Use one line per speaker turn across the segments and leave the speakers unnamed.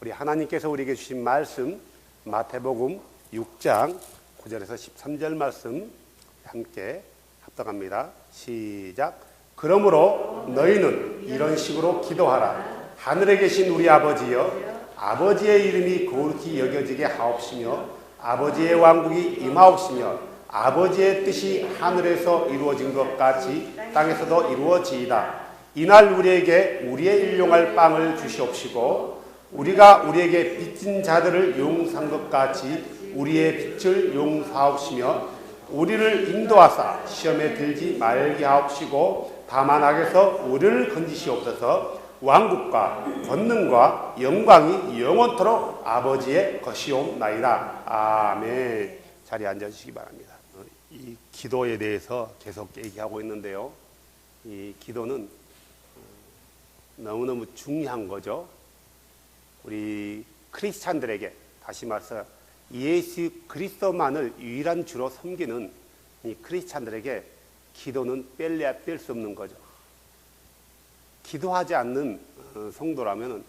우리 하나님께서 우리에게 주신 말씀 마태복음 6장 9절에서 13절 말씀 함께 합독합니다. 시작. 그러므로 너희는 이런 식으로 기도하라. 하늘에 계신 우리 아버지여, 아버지의 이름이 거룩히 여겨지게 하옵시며 아버지의 왕국이 임하옵시며 아버지의 뜻이 하늘에서 이루어진 것 같이 땅에서도 이루어지이다. 이날 우리에게 우리의 일용할 빵을 주시옵시고 우리가 우리에게 빚진 자들을 용서한 것 같이 우리의 빚을 용서하옵시며 우리를 인도하사 시험에 들지 말게 하옵시고 다만 악에서 우리를 건지시옵소서. 왕국과 권능과 영광이 영원토록 아버지의 것이옵나이다. 아멘. 자리에 앉아주시기 바랍니다. 이 기도에 대해서 계속 얘기하고 있는데요, 이 기도는 너무너무 중요한 거죠. 우리 크리스찬들에게, 다시 말해서 예수 그리스도만을 유일한 주로 섬기는 이 크리스찬들에게 기도는 뺄래야 뺄 수 없는 거죠. 기도하지 않는 성도라면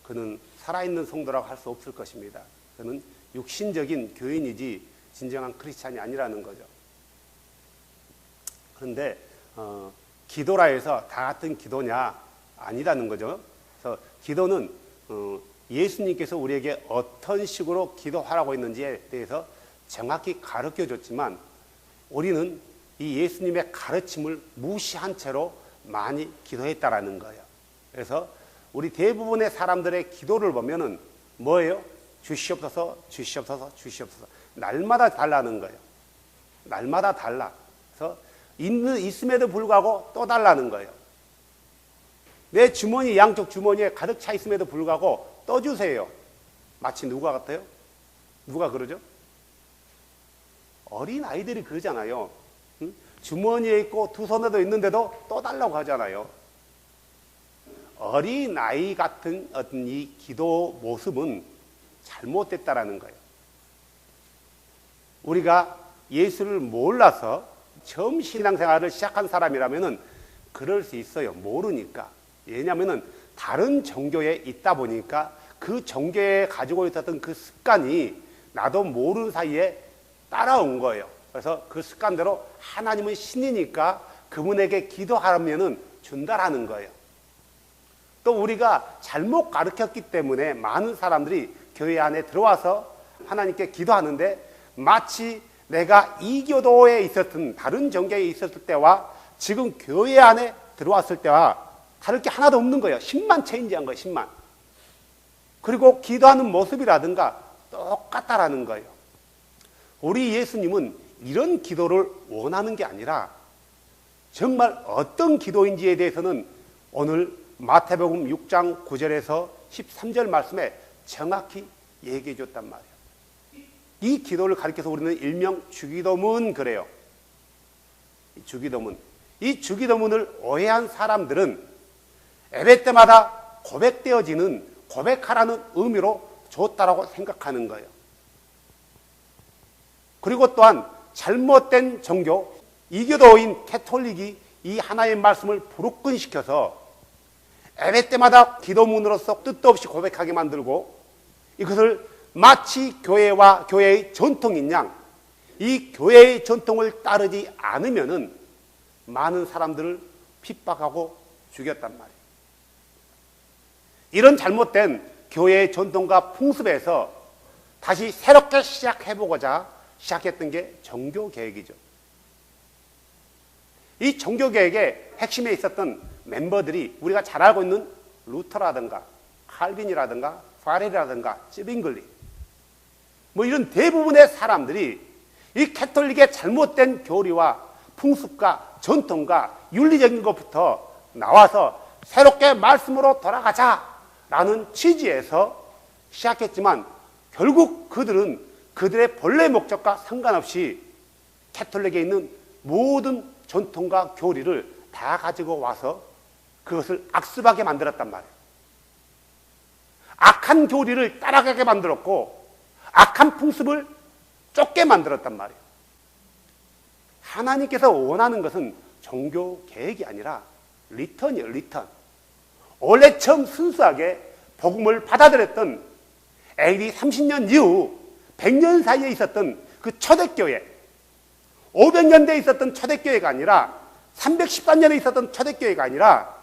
그는 살아있는 성도라고 할 수 없을 것입니다. 그는 육신적인 교인이지 진정한 크리스찬이 아니라는 거죠. 그런데 기도라 해서 다 같은 기도냐? 아니라는 거죠. 그래서 기도는 예수님께서 우리에게 어떤 식으로 기도하라고 했는지에 대해서 정확히 가르쳐줬지만 우리는 이 예수님의 가르침을 무시한 채로 많이 기도했다라는 거예요. 그래서 우리 대부분의 사람들의 기도를 보면은 뭐예요? 주시옵소서, 주시옵소서, 주시옵소서. 날마다 달라는 거예요. 날마다 달라. 그래서 있음에도 불구하고 또 달라는 거예요. 내 주머니, 양쪽 주머니에 가득 차 있음에도 불구하고 또 주세요. 마치 누가 같아요? 누가 그러죠? 어린 아이들이 그러잖아요. 응? 주머니에 있고 두 손에도 있는데도 또 달라고 하잖아요. 어린 아이 같은 어떤 이 기도 모습은 잘못됐다라는 거예요. 우리가 예수를 몰라서 처음 신앙생활을 시작한 사람이라면은 그럴 수 있어요. 모르니까. 왜냐하면은 다른 종교에 있다 보니까 그 종교에 가지고 있었던 그 습관이 나도 모르는 사이에 따라온 거예요. 그래서 그 습관대로 하나님은 신이니까 그분에게 기도하면은 준다라는 거예요. 또 우리가 잘못 가르쳤기 때문에 많은 사람들이 교회 안에 들어와서 하나님께 기도하는데 마치 내가 이 교도에 있었던 다른 종교에 있었을 때와 지금 교회 안에 들어왔을 때와 다를 게 하나도 없는 거예요. 10만 체인지한 거예요. 10만. 그리고 기도하는 모습이라든가 똑같다라는 거예요. 우리 예수님은 이런 기도를 원하는 게 아니라 정말 어떤 기도인지에 대해서는 오늘 마태복음 6장 9절에서 13절 말씀에 정확히 얘기해 줬단 말이에요. 이 기도를 가리켜서 우리는 일명 주기도문 그래요. 주기도문. 이 주기도문을 오해한 사람들은 예배 때마다 고백되어지는 고백하라는 의미로 줬다라고 생각하는 거예요. 그리고 또한 잘못된 종교, 이교도인 캐톨릭이 이 하나의 말씀을 불끈시켜서 예배 때마다 기도문으로서 뜻도 없이 고백하게 만들고 이것을 마치 교회와 교회의 전통인 양, 이 교회의 전통을 따르지 않으면은 많은 사람들을 핍박하고 죽였단 말이에요. 이런 잘못된 교회의 전통과 풍습에서 다시 새롭게 시작해보고자 시작했던 게 종교개혁이죠. 이 종교개혁의 핵심에 있었던 멤버들이 우리가 잘 알고 있는 루터라든가 칼빈이라든가 파렐이라든가 쯔빙글리 뭐 이런 대부분의 사람들이 이 캐톨릭의 잘못된 교리와 풍습과 전통과 윤리적인 것부터 나와서 새롭게 말씀으로 돌아가자라는 취지에서 시작했지만 결국 그들은 그들의 본래 목적과 상관없이 캐톨릭에 있는 모든 전통과 교리를 다 가지고 와서 그것을 악습하게 만들었단 말이에요. 악한 교리를 따라가게 만들었고 악한 풍습을 쫓게 만들었단 말이에요. 하나님께서 원하는 것은 종교 개혁이 아니라 리턴이에요. 리턴. 원래 처음 순수하게 복음을 받아들였던 AD 30년 이후 100년 사이에 있었던 그 초대교회, 500년대에 있었던 초대교회가 아니라 313년에 있었던 초대교회가 아니라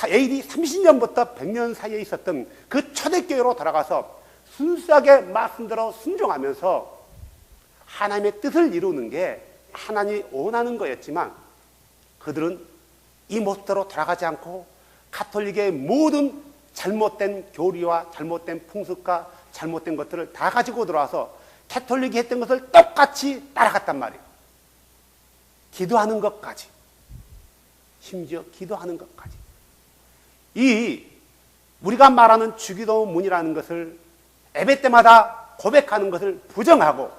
AD 30년부터 100년 사이에 있었던 그 초대교회로 돌아가서 순수하게 말씀대로 순종하면서 하나님의 뜻을 이루는 게 하나님이 원하는 거였지만 그들은 이 모습대로 돌아가지 않고 가톨릭의 모든 잘못된 교리와 잘못된 풍습과 잘못된 것들을 다 가지고 들어와서 가톨릭이 했던 것을 똑같이 따라갔단 말이에요. 기도하는 것까지, 심지어 기도하는 것까지. 이 우리가 말하는 주기도문이라는 것을 예배 때마다 고백하는 것을 부정하고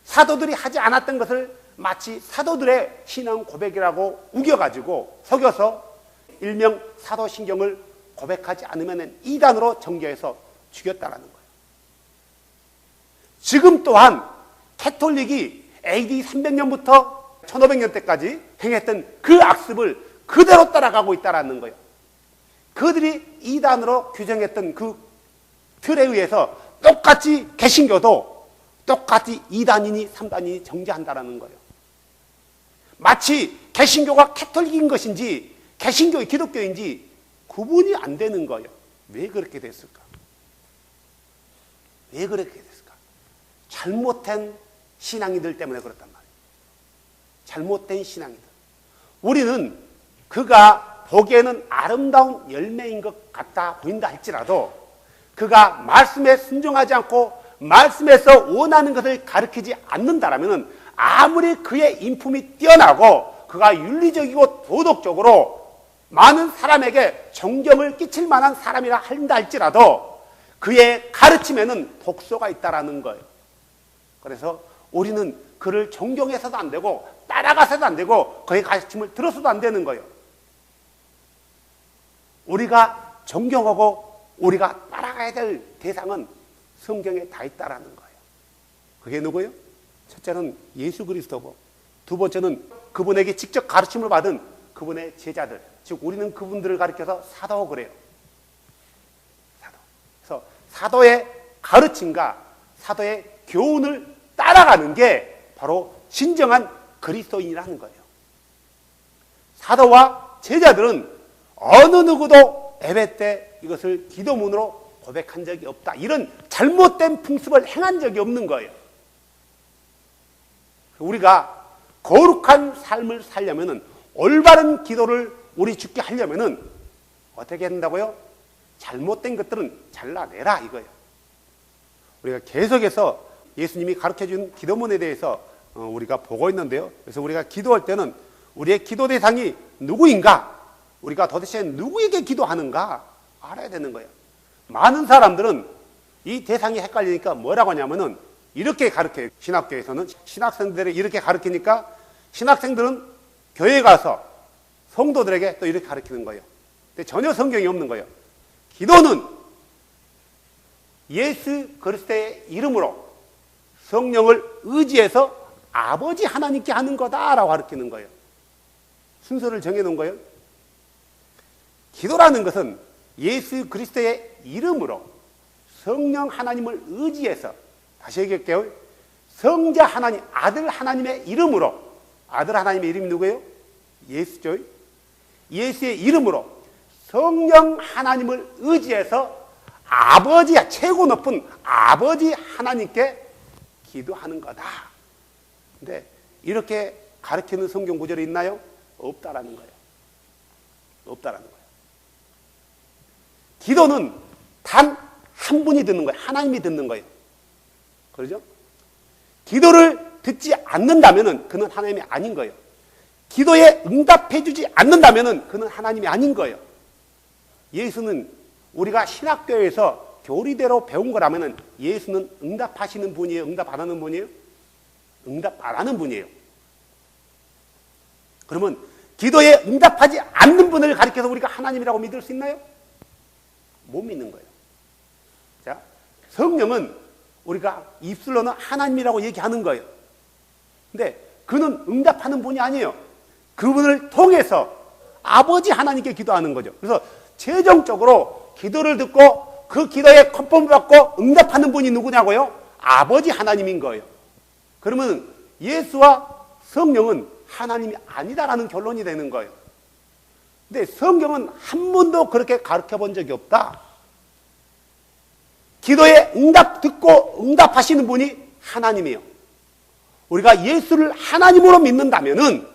사도들이 하지 않았던 것을 마치 사도들의 신앙 고백이라고 우겨가지고 속여서 일명 사도신경을 고백하지 않으면 이단으로 정죄해서 죽였다라는 거예요. 지금 또한 가톨릭이 AD 300년부터 1500년 때까지 행했던 그 악습을 그대로 따라가고 있다는 거예요. 그들이 이단으로 규정했던 그 틀에 의해서 똑같이 개신교도 똑같이 2단이니 3단이니 정죄한다라는 거예요. 마치 개신교가 가톨릭인 것인지 개신교의 기독교인지 구분이 안 되는 거예요. 왜 그렇게 됐을까? 왜 그렇게 됐을까? 잘못된 신앙이들 때문에 그렇단 말이에요. 잘못된 신앙이들. 우리는 그가 보기에는 아름다운 열매인 것 같아 보인다 할지라도 그가 말씀에 순종하지 않고 말씀에서 원하는 것을 가르치지 않는다라면 아무리 그의 인품이 뛰어나고 그가 윤리적이고 도덕적으로 많은 사람에게 존경을 끼칠 만한 사람이라 한다 할지라도 그의 가르침에는 독소가 있다라는 거예요. 그래서 우리는 그를 존경해서도 안 되고 따라가서도 안 되고 그의 가르침을 들어서도 안 되는 거예요. 우리가 존경하고 우리가 따라가야 될 대상은 성경에 다 있다라는 거예요. 그게 누구예요? 첫째는 예수 그리스도고 두 번째는 그분에게 직접 가르침을 받은 그분의 제자들, 즉 우리는 그분들을 가리켜서 사도고 그래요. 사도. 그래서 사도의 가르침과 사도의 교훈을 따라가는 게 바로 진정한 그리스도인이라는 거예요. 사도와 제자들은 어느 누구도 예배 때 이것을 기도문으로 고백한 적이 없다. 이런 잘못된 풍습을 행한 적이 없는 거예요. 우리가 거룩한 삶을 살려면은 올바른 기도를 우리 주께 하려면은 어떻게 한다고요? 잘못된 것들은 잘라내라 이거예요. 우리가 계속해서 예수님이 가르쳐준 기도문에 대해서 우리가 보고 있는데요. 그래서 우리가 기도할 때는 우리의 기도 대상이 누구인가? 우리가 도대체 누구에게 기도하는가? 알아야 되는 거예요. 많은 사람들은 이 대상이 헷갈리니까 뭐라고 하냐면은 이렇게 가르쳐요. 신학교에서는 신학생들을 이렇게 가르치니까 신학생들은 교회에 가서 성도들에게 또 이렇게 가르치는 거예요. 근데 전혀 성경이 없는 거예요. 기도는 예수 그리스도의 이름으로 성령을 의지해서 아버지 하나님께 하는 거다라고 가르치는 거예요. 순서를 정해놓은 거예요. 기도라는 것은 예수 그리스도의 이름으로 성령 하나님을 의지해서, 다시 얘기할게요. 성자 하나님, 아들 하나님의 이름으로, 아들 하나님의 이름이 누구예요? 예수죠. 예수의 이름으로 성령 하나님을 의지해서 아버지야, 최고 높은 아버지 하나님께 기도하는 거다. 근데 이렇게 가르치는 성경 구절이 있나요? 없다라는 거예요. 없다라는 거예요. 기도는 단 한 분이 듣는 거예요. 하나님이 듣는 거예요. 그러죠? 기도를 듣지 않는다면 그는 하나님이 아닌 거예요. 기도에 응답해주지 않는다면 그는 하나님이 아닌 거예요. 예수는 우리가 신학교에서 교리대로 배운 거라면 예수는 응답하시는 분이에요? 응답 안 하는 분이에요? 응답 안 하는 분이에요. 그러면 기도에 응답하지 않는 분을 가리켜서 우리가 하나님이라고 믿을 수 있나요? 못 믿는 거예요. 자, 성령은 우리가 입술로는 하나님이라고 얘기하는 거예요. 근데 그는 응답하는 분이 아니에요. 그분을 통해서 아버지 하나님께 기도하는 거죠. 그래서 최종적으로 기도를 듣고 그 기도에 컨펌을 받고 응답하는 분이 누구냐고요? 아버지 하나님인 거예요. 그러면 예수와 성령은 하나님이 아니다라는 결론이 되는 거예요. 근데 성경은 한 번도 그렇게 가르쳐 본 적이 없다. 기도에 응답 듣고 응답하시는 분이 하나님이에요. 우리가 예수를 하나님으로 믿는다면은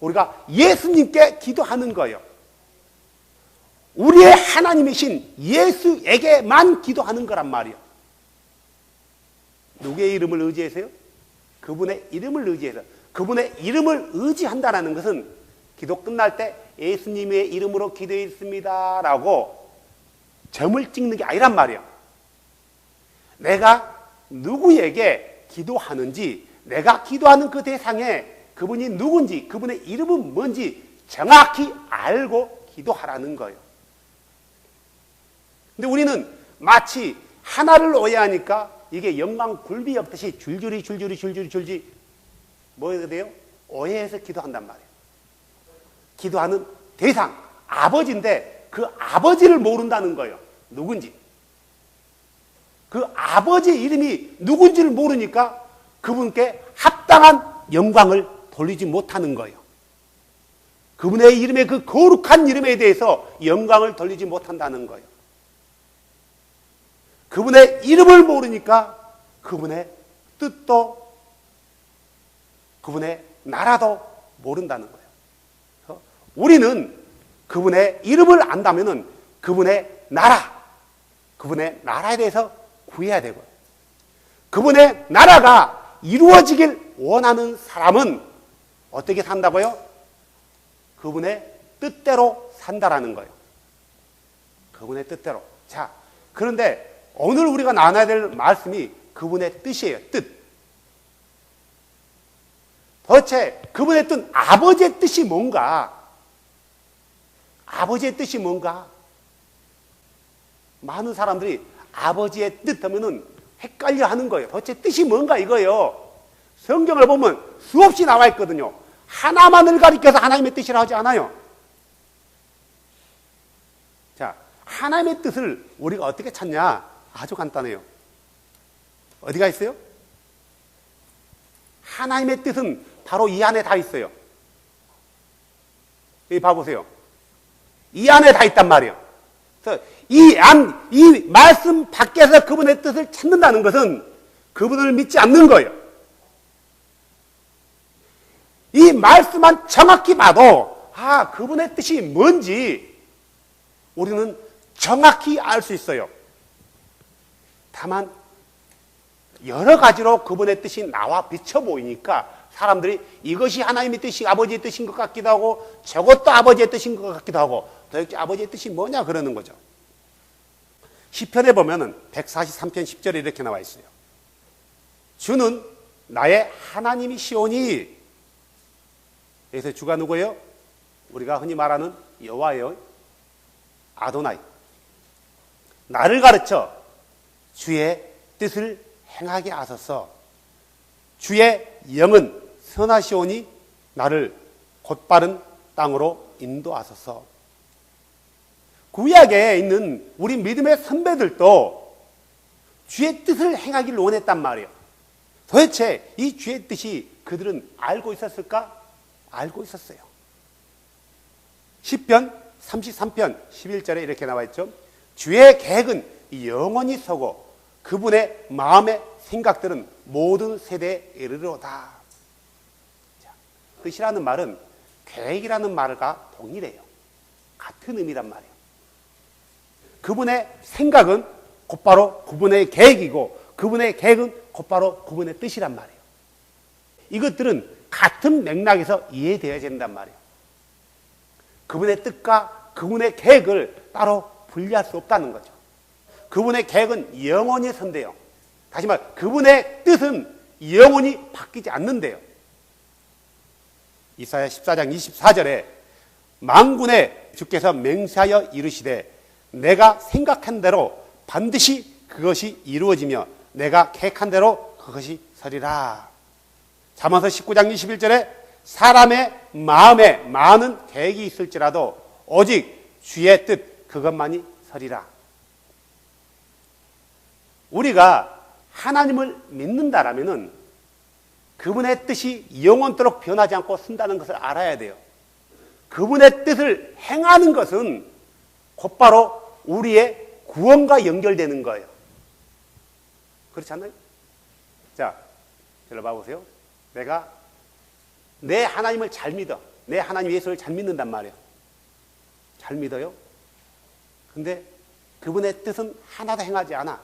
우리가 예수님께 기도하는 거예요. 우리의 하나님이신 예수에게만 기도하는 거란 말이에요. 누구의 이름을 의지해서요? 그분의 이름을 의지해서. 그분의 이름을 의지한다는 것은 기도 끝날 때 예수님의 이름으로 기도했습니다 라고 점을 찍는 게 아니란 말이에요. 내가 누구에게 기도하는지, 내가 기도하는 그 대상에 그분이 누군지, 그분의 이름은 뭔지 정확히 알고 기도하라는 거예요. 근데 우리는 마치 하나를 오해하니까 이게 영광 굴비 엮듯이 줄줄이 뭐가 돼요? 오해해서 기도한단 말이에요. 기도하는 대상, 아버지인데 그 아버지를 모른다는 거예요. 누군지. 그 아버지 이름이 누군지를 모르니까 그분께 합당한 영광을 돌리지 못하는 거예요. 그분의 이름의 그 거룩한 이름에 대해서 영광을 돌리지 못한다는 거예요. 그분의 이름을 모르니까 그분의 뜻도 그분의 나라도 모른다는 거예요. 우리는 그분의 이름을 안다면은 그분의 나라에 대해서 구해야 되고요. 그분의 나라가 이루어지길 원하는 사람은 어떻게 산다고요? 그분의 뜻대로 산다라는 거예요. 그분의 뜻대로. 자, 그런데 오늘 우리가 나눠야 될 말씀이 그분의 뜻이에요. 뜻. 도대체 그분의 뜻, 아버지의 뜻이 뭔가? 아버지의 뜻이 뭔가? 많은 사람들이 아버지의 뜻 하면은 헷갈려 하는 거예요. 도대체 뜻이 뭔가 이거예요. 성경을 보면 수없이 나와 있거든요. 하나만을 가리켜서 하나님의 뜻이라 하지 않아요. 자, 하나님의 뜻을 우리가 어떻게 찾냐? 아주 간단해요. 어디가 있어요? 하나님의 뜻은 바로 이 안에 다 있어요. 여기 봐보세요. 이 안에 다 있단 말이에요. 그래서 이 말씀 밖에서 그분의 뜻을 찾는다는 것은 그분을 믿지 않는 거예요. 이 말씀만 정확히 봐도 그분의 뜻이 뭔지 우리는 정확히 알 수 있어요. 다만 여러 가지로 그분의 뜻이 나와 비쳐 보이니까 사람들이 이것이 하나님의 뜻이 아버지의 뜻인 것 같기도 하고 저것도 아버지의 뜻인 것 같기도 하고 도대체 아버지의 뜻이 뭐냐 그러는 거죠. 시편에 보면은 143편 10절에 이렇게 나와 있어요. 주는 나의 하나님이시오니. 여기서 주가 누구예요? 우리가 흔히 말하는 여호와예요. 아도나이. 나를 가르쳐 주의 뜻을 행하게 하소서. 주의 영은 선하시오니 나를 곧바른 땅으로 인도하소서. 구약에 있는 우리 믿음의 선배들도 주의 뜻을 행하기를 원했단 말이에요. 도대체 이 주의 뜻이 그들은 알고 있었을까? 알고 있었어요. 시편 33편 11절에 이렇게 나와 있죠. 주의 계획은 영원히 서고 그분의 마음의 생각들은 모든 세대에 이르러다. 뜻이라는 말은 계획이라는 말과 동일해요. 같은 의미란 말이에요. 그분의 생각은 곧바로 그분의 계획이고 그분의 계획은 곧바로 그분의 뜻이란 말이에요. 이것들은 같은 맥락에서 이해되어야 된단 말이에요. 그분의 뜻과 그분의 계획을 따로 분리할 수 없다는 거죠. 그분의 계획은 영원히 선대요. 다시 말해 그분의 뜻은 영원히 바뀌지 않는데요. 이사야 14장 24절에 만군의 주께서 맹세하여 이르시되 내가 생각한 대로 반드시 그것이 이루어지며 내가 계획한 대로 그것이 서리라. 잠언서 19장 21절에 사람의 마음에 많은 계획이 있을지라도 오직 주의 뜻 그것만이 서리라. 우리가 하나님을 믿는다라면은 그분의 뜻이 영원토록 변하지 않고 쓴다는 것을 알아야 돼요. 그분의 뜻을 행하는 것은 곧바로 우리의 구원과 연결되는 거예요. 그렇지 않나요? 자, 저를 봐보세요. 내가 내 하나님을 잘 믿어. 내 하나님 예수를 잘 믿는단 말이에요. 잘 믿어요. 근데 그분의 뜻은 하나도 행하지 않아.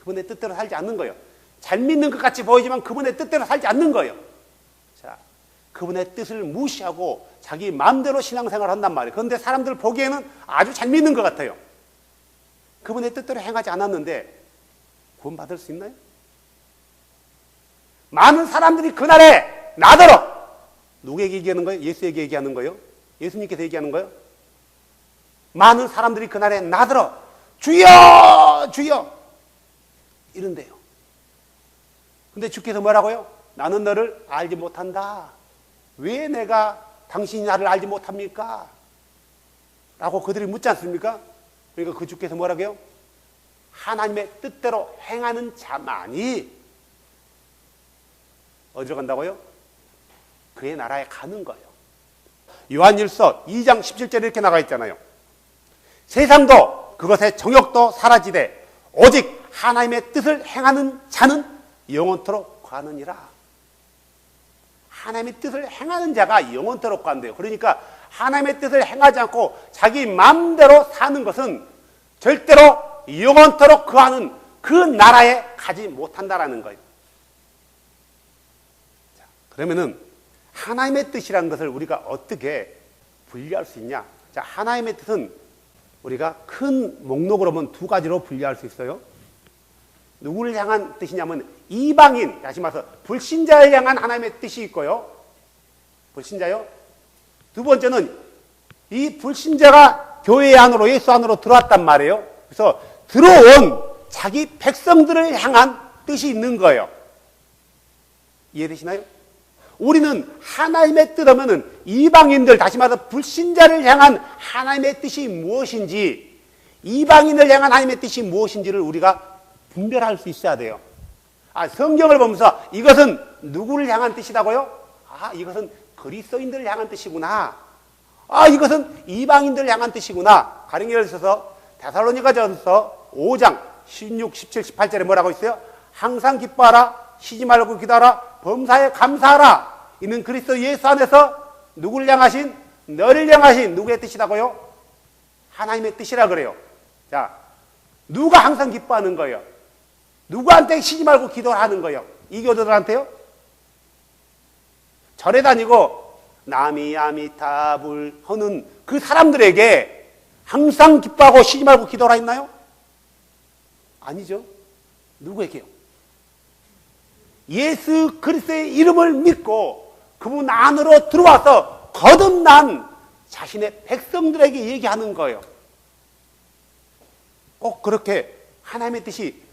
그분의 뜻대로 살지 않는 거예요. 잘 믿는 것 같이 보이지만 그분의 뜻대로 살지 않는 거예요. 자, 그분의 뜻을 무시하고 자기 마음대로 신앙생활을 한단 말이에요. 그런데 사람들 보기에는 아주 잘 믿는 것 같아요. 그분의 뜻대로 행하지 않았는데 구원받을 수 있나요? 많은 사람들이 그날에 나더러 누구에게 얘기하는 거예요? 예수에게 얘기하는 거예요? 예수님께서 얘기하는 거예요? 많은 사람들이 그날에 나더러 주여 주여 이런대요. 근데 주께서 뭐라고요? 나는 너를 알지 못한다. 왜 내가 당신이 나를 알지 못합니까? 라고 그들이 묻지 않습니까? 그러니까 그 주께서 뭐라고 해요? 하나님의 뜻대로 행하는 자만이 어디로 간다고요? 그의 나라에 가는 거예요. 요한일서 2장 17절에 이렇게 나가 있잖아요. 세상도 그것의 정욕도 사라지되 오직 하나님의 뜻을 행하는 자는 영원토록 가느니라. 하나님의 뜻을 행하는 자가 영원토록 간대요. 그러니까 하나님의 뜻을 행하지 않고 자기 마음대로 사는 것은 절대로 영원토록 거하는 그 나라에 가지 못한다라는 거예요. 자, 그러면은 하나님의 뜻이라는 것을 우리가 어떻게 분리할 수 있냐? 자, 하나님의 뜻은 우리가 큰 목록으로 보면 두 가지로 분리할 수 있어요. 누구를 향한 뜻이냐면 이방인, 다시 말해서 불신자를 향한 하나님의 뜻이 있고요. 불신자요. 두 번째는 이 불신자가 교회 안으로, 예수 안으로 들어왔단 말이에요. 그래서 들어온 자기 백성들을 향한 뜻이 있는 거예요. 이해되시나요? 우리는 하나님의 뜻 하면은 이방인들, 다시 말해서 불신자를 향한 하나님의 뜻이 무엇인지, 이방인을 향한 하나님의 뜻이 무엇인지를 우리가 분별할 수 있어야 돼요. 아, 성경을 보면서 이것은 누구를 향한 뜻이라고요? 아, 이것은 그리스도인들을 향한 뜻이구나. 아, 이것은 이방인들을 향한 뜻이구나. 가령 예를 들어서 데살로니가전서 5장 16, 17, 18절에 뭐라고 있어요? 항상 기뻐하라, 쉬지 말고 기도하라, 범사에 감사하라. 이는 그리스도 예수 안에서 누구를 향하신? 너를 향하신 누구의 뜻이라고요? 하나님의 뜻이라 그래요. 자, 누가 항상 기뻐하는 거예요? 누구한테 쉬지 말고 기도를 하는 거예요? 이 교도들한테요? 절에 다니고 나미아미타불 하는 그 사람들에게 항상 기뻐하고 쉬지 말고 기도를 했나요? 아니죠. 누구에게요? 예수 그리스도의 이름을 믿고 그분 안으로 들어와서 거듭난 자신의 백성들에게 얘기하는 거예요. 꼭 그렇게 하나님의 뜻이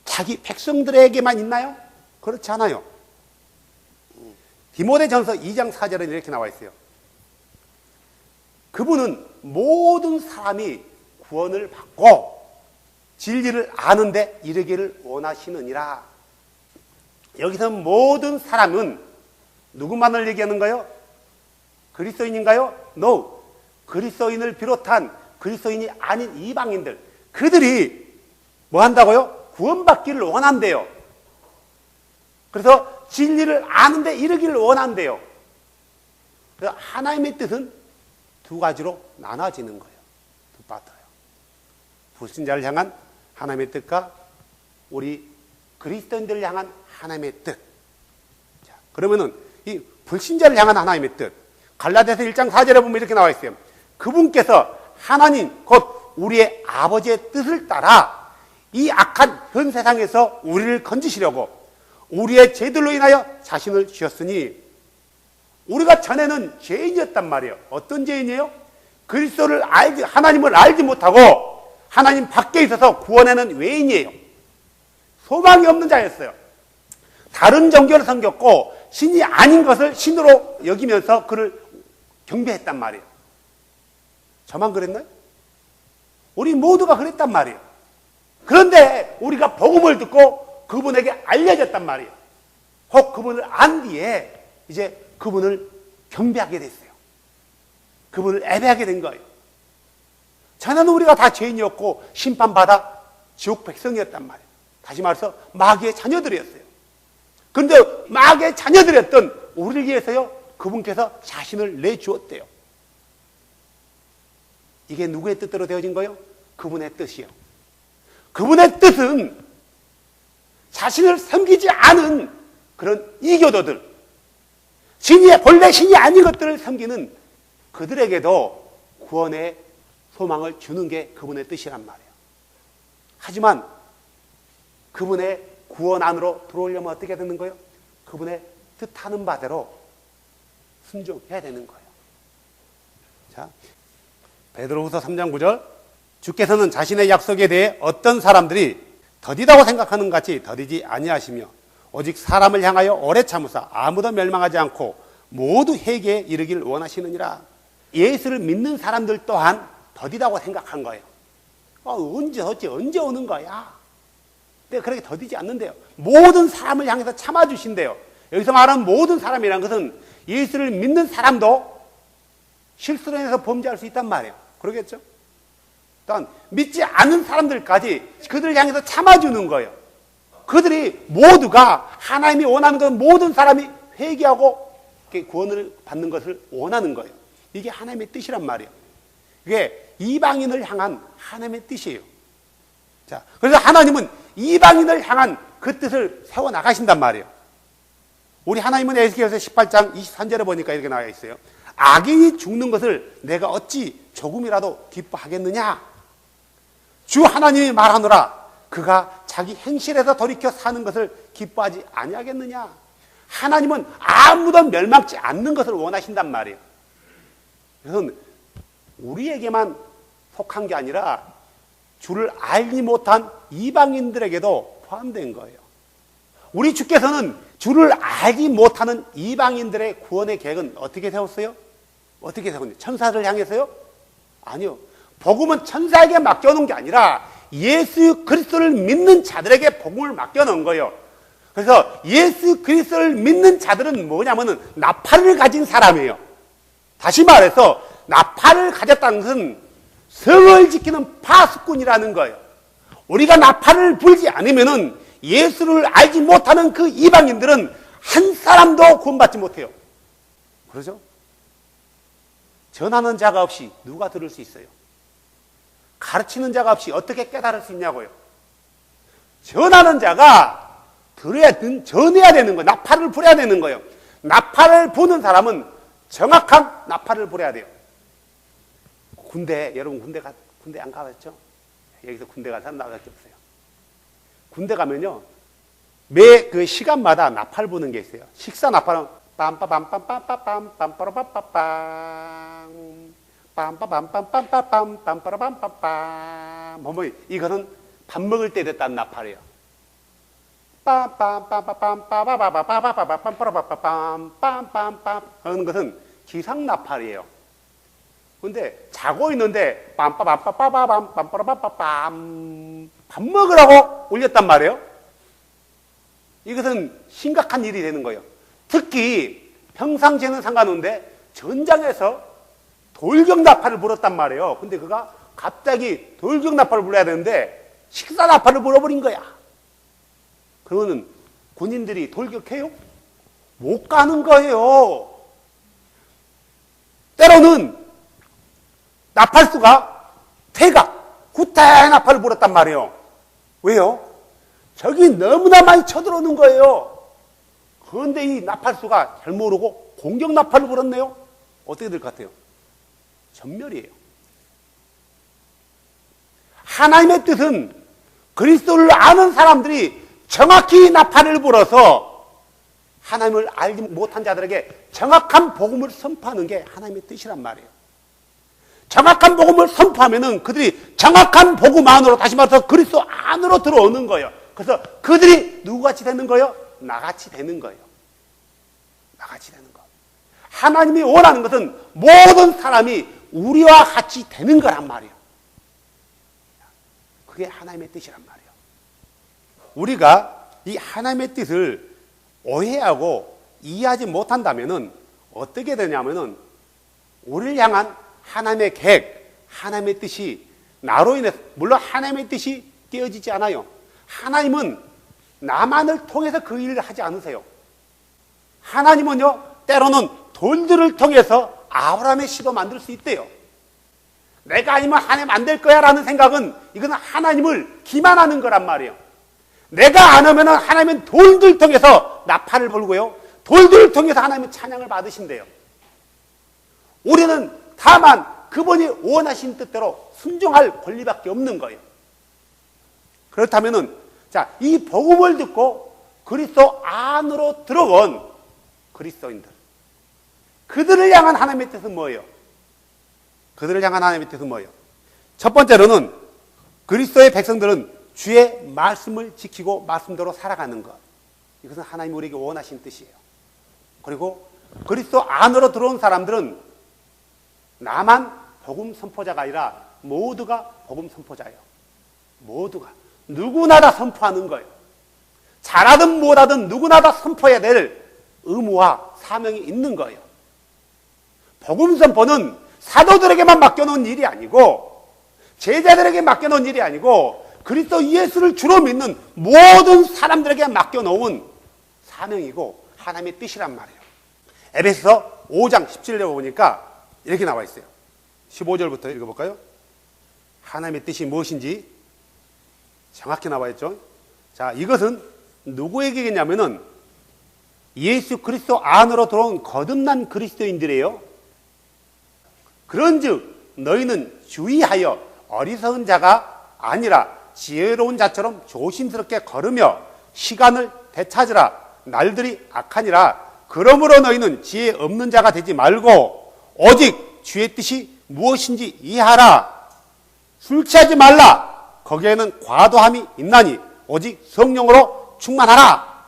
자기 백성들에게만 있나요? 그렇지 않아요. 디모데전서 2장 4절에 이렇게 나와 있어요. 그분은 모든 사람이 구원을 받고 진리를 아는데 이르기를 원하시느니라. 여기서 모든 사람은 누구만을 얘기하는 거예요? 그리스도인인가요? No. 그리스도인을 비롯한 그리스도인이 아닌 이방인들, 그들이 뭐 한다고요? 구원받기를 원한대요. 그래서 진리를 아는데 이르기를 원한대요. 그래서 하나님의 뜻은 두 가지로 나눠지는 거예요. 두 파트예요. 불신자를 향한 하나님의 뜻과 우리 그리스도인들을 향한 하나님의 뜻. 자, 그러면은 이 불신자를 향한 하나님의 뜻, 갈라디아서 1장 4절에 보면 이렇게 나와 있어요. 그분께서 하나님 곧 우리의 아버지의 뜻을 따라 이 악한 현 세상에서 우리를 건지시려고 우리의 죄들로 인하여 자신을 주셨으니, 우리가 전에는 죄인이었단 말이에요. 어떤 죄인이에요? 그리스도를 하나님을 알지 못하고 하나님 밖에 있어서 구원하는 외인이에요. 소망이 없는 자였어요. 다른 종교를 섬겼고 신이 아닌 것을 신으로 여기면서 그를 경배했단 말이에요. 저만 그랬나요? 우리 모두가 그랬단 말이에요. 그런데 우리가 복음을 듣고 그분에게 알려졌단 말이에요. 혹 그분을 안 뒤에 이제 그분을 경배하게 됐어요. 그분을 예배하게 된 거예요. 전에는 우리가 다 죄인이었고 심판받아 지옥 백성이었단 말이에요. 다시 말해서 마귀의 자녀들이었어요. 그런데 마귀의 자녀들이었던 우리를 위해서요, 그분께서 자신을 내주었대요. 이게 누구의 뜻대로 되어진 거예요? 그분의 뜻이요. 그분의 뜻은 자신을 섬기지 않은 그런 이교도들, 본래 신이 아닌 것들을 섬기는 그들에게도 구원의 소망을 주는 게 그분의 뜻이란 말이에요. 하지만 그분의 구원 안으로 들어오려면 어떻게 되는 거예요? 그분의 뜻하는 바대로 순종해야 되는 거예요. 자, 베드로후서 3장 9절, 주께서는 자신의 약속에 대해 어떤 사람들이 더디다고 생각하는 것 같이 더디지 아니하시며 오직 사람을 향하여 오래 참으사 아무도 멸망하지 않고 모두 회개에 이르길 원하시느니라. 예수를 믿는 사람들 또한 더디다고 생각한 거예요. 언제 오는 거야? 근데 그렇게 더디지 않는데요. 모든 사람을 향해서 참아주신대요. 여기서 말하는 모든 사람이라는 것은 예수를 믿는 사람도 실수로 해서 범죄할 수 있단 말이에요. 그러겠죠? 또한 믿지 않은 사람들까지 그들을 향해서 참아주는 거예요. 그들이 모두가 하나님이 원하는 건 모든 사람이 회개하고 구원을 받는 것을 원하는 거예요. 이게 하나님의 뜻이란 말이에요. 이게 이방인을 향한 하나님의 뜻이에요. 자, 그래서 하나님은 이방인을 향한 그 뜻을 세워나가신단 말이에요. 우리 하나님은 에스겔서 18장 23절에 보니까 이렇게 나와 있어요. 악인이 죽는 것을 내가 어찌 조금이라도 기뻐하겠느냐? 주 하나님이 말하노라. 그가 자기 행실에서 돌이켜 사는 것을 기뻐하지 아니하겠느냐? 하나님은 아무도 멸망치 않는 것을 원하신단 말이에요. 그래서 우리에게만 속한 게 아니라 주를 알지 못한 이방인들에게도 포함된 거예요. 우리 주께서는 주를 알지 못하는 이방인들의 구원의 계획은 어떻게 세웠어요? 어떻게 세웠냐? 천사를 향해서요? 아니요. 복음은 천사에게 맡겨놓은 게 아니라 예수 그리스도를 믿는 자들에게 복음을 맡겨놓은 거예요. 그래서 예수 그리스도를 믿는 자들은 뭐냐면은 나팔을 가진 사람이에요. 다시 말해서 나팔을 가졌다는 것은 성을 지키는 파수꾼이라는 거예요. 우리가 나팔을 불지 않으면은 예수를 알지 못하는 그 이방인들은 한 사람도 구원받지 못해요. 그러죠? 전하는 자가 없이 누가 들을 수 있어요? 가르치는 자가 없이 어떻게 깨달을 수 있냐고요? 전하는 자가 전해야 되는 거예요. 나팔을 불어야 되는 거예요. 나팔을 부는 사람은 정확한 나팔을 불어야 돼요. 여러분 군대 안 가봤죠? 여기서 군대 간 사람 나밖에 없어요. 군대 가면요, 매 그 시간마다 나팔 부는 게 있어요. 식사 나팔은 빰빠밤빰빰빰빰 빰빠라빰빰빰 빰빠밤빰빰빰빰 빰빠라빰빰빰. 뭐 이거는 밥 먹을 때 됐다는 나팔이에요. 빰빰빰빰빰빰빰빰빰빰빰빰빰빰빰빰빰 하는 것은 기상 나팔이에요. 근데 자고 있는데 빰빠밤빰빰빰 빰빠라빰빰빰 밥 먹으라고 울렸단 말이에요. 이것은 심각한 일이 되는 거예요. 특히 평상시에는 상관없는데 전장에서 돌격 나팔을 불었단 말이에요. 근데 그가 갑자기 돌격 나팔을 불러야 되는데 식사 나팔을 불어버린 거야. 그러면 군인들이 돌격해요? 못 가는 거예요. 때로는 나팔수가 구태 나팔을 불었단 말이에요. 왜요? 적이 너무나 많이 쳐들어오는 거예요. 그런데 이 나팔수가 잘 모르고 공격 나팔을 불었네요. 어떻게 될 것 같아요? 전멸이에요. 하나님의 뜻은 그리스도를 아는 사람들이 정확히 나팔을 불어서 하나님을 알지 못한 자들에게 정확한 복음을 선포하는 게 하나님의 뜻이란 말이에요. 정확한 복음을 선포하면은 그들이 정확한 복음 안으로, 다시 말해서 그리스도 안으로 들어오는 거예요. 그래서 그들이 누구같이 되는 거예요? 나같이 되는 거예요. 같이 되는 것. 하나님이 원하는 것은 모든 사람이 우리와 같이 되는 거란 말이에요. 그게 하나님의 뜻이란 말이에요. 우리가 이 하나님의 뜻을 오해하고 이해하지 못한다면은 어떻게 되냐면은 우리를 향한 하나님의 계획, 하나님의 뜻이 나로 인해서, 물론 하나님의 뜻이 깨어지지 않아요. 하나님은 나만을 통해서 그 일을 하지 않으세요. 하나님은요, 때로는 돌들을 통해서 아브라함의 시도 만들 수 있대요. 내가 아니면 하나님 안 될 거야 라는 생각은 이건 하나님을 기만하는 거란 말이에요. 내가 안 하면 하나님은 돌들 통해서 나팔을 불고요, 돌들을 통해서 하나님은 찬양을 받으신대요. 우리는 다만 그분이 원하신 뜻대로 순종할 권리밖에 없는 거예요. 그렇다면은, 자, 이 복음을 듣고 그리스도 안으로 들어온 그리스도인들, 그들을 향한 하나님의 뜻은 뭐예요? 그들을 향한 하나님의 뜻은 뭐예요? 첫 번째로는 그리스도의 백성들은 주의 말씀을 지키고 말씀대로 살아가는 것. 이것은 하나님이 우리에게 원하신 뜻이에요. 그리고 그리스도 안으로 들어온 사람들은 나만 복음 선포자가 아니라 모두가 복음 선포자예요. 모두가. 누구나 다 선포하는 거예요. 잘하든 못하든 누구나 다 선포해야 될 의무와 사명이 있는 거예요. 복음 선포는 사도들에게만 맡겨놓은 일이 아니고, 제자들에게 맡겨놓은 일이 아니고, 그리스도 예수를 주로 믿는 모든 사람들에게 맡겨놓은 사명이고 하나님의 뜻이란 말이에요. 에베소서 5장 17절에 보니까 이렇게 나와 있어요. 15절부터 읽어볼까요? 하나님의 뜻이 무엇인지 정확히 나와 있죠. 자, 이것은 누구에게냐면은 예수 그리스도 안으로 들어온 거듭난 그리스도인들이에요. 그런즉 너희는 주의하여 어리석은 자가 아니라 지혜로운 자처럼 조심스럽게 걸으며 시간을 되찾으라. 날들이 악하니라. 그러므로 너희는 지혜 없는 자가 되지 말고 오직 주의 뜻이 무엇인지 이해하라. 술 취하지 말라. 거기에는 과도함이 있나니 오직 성령으로 충만하라.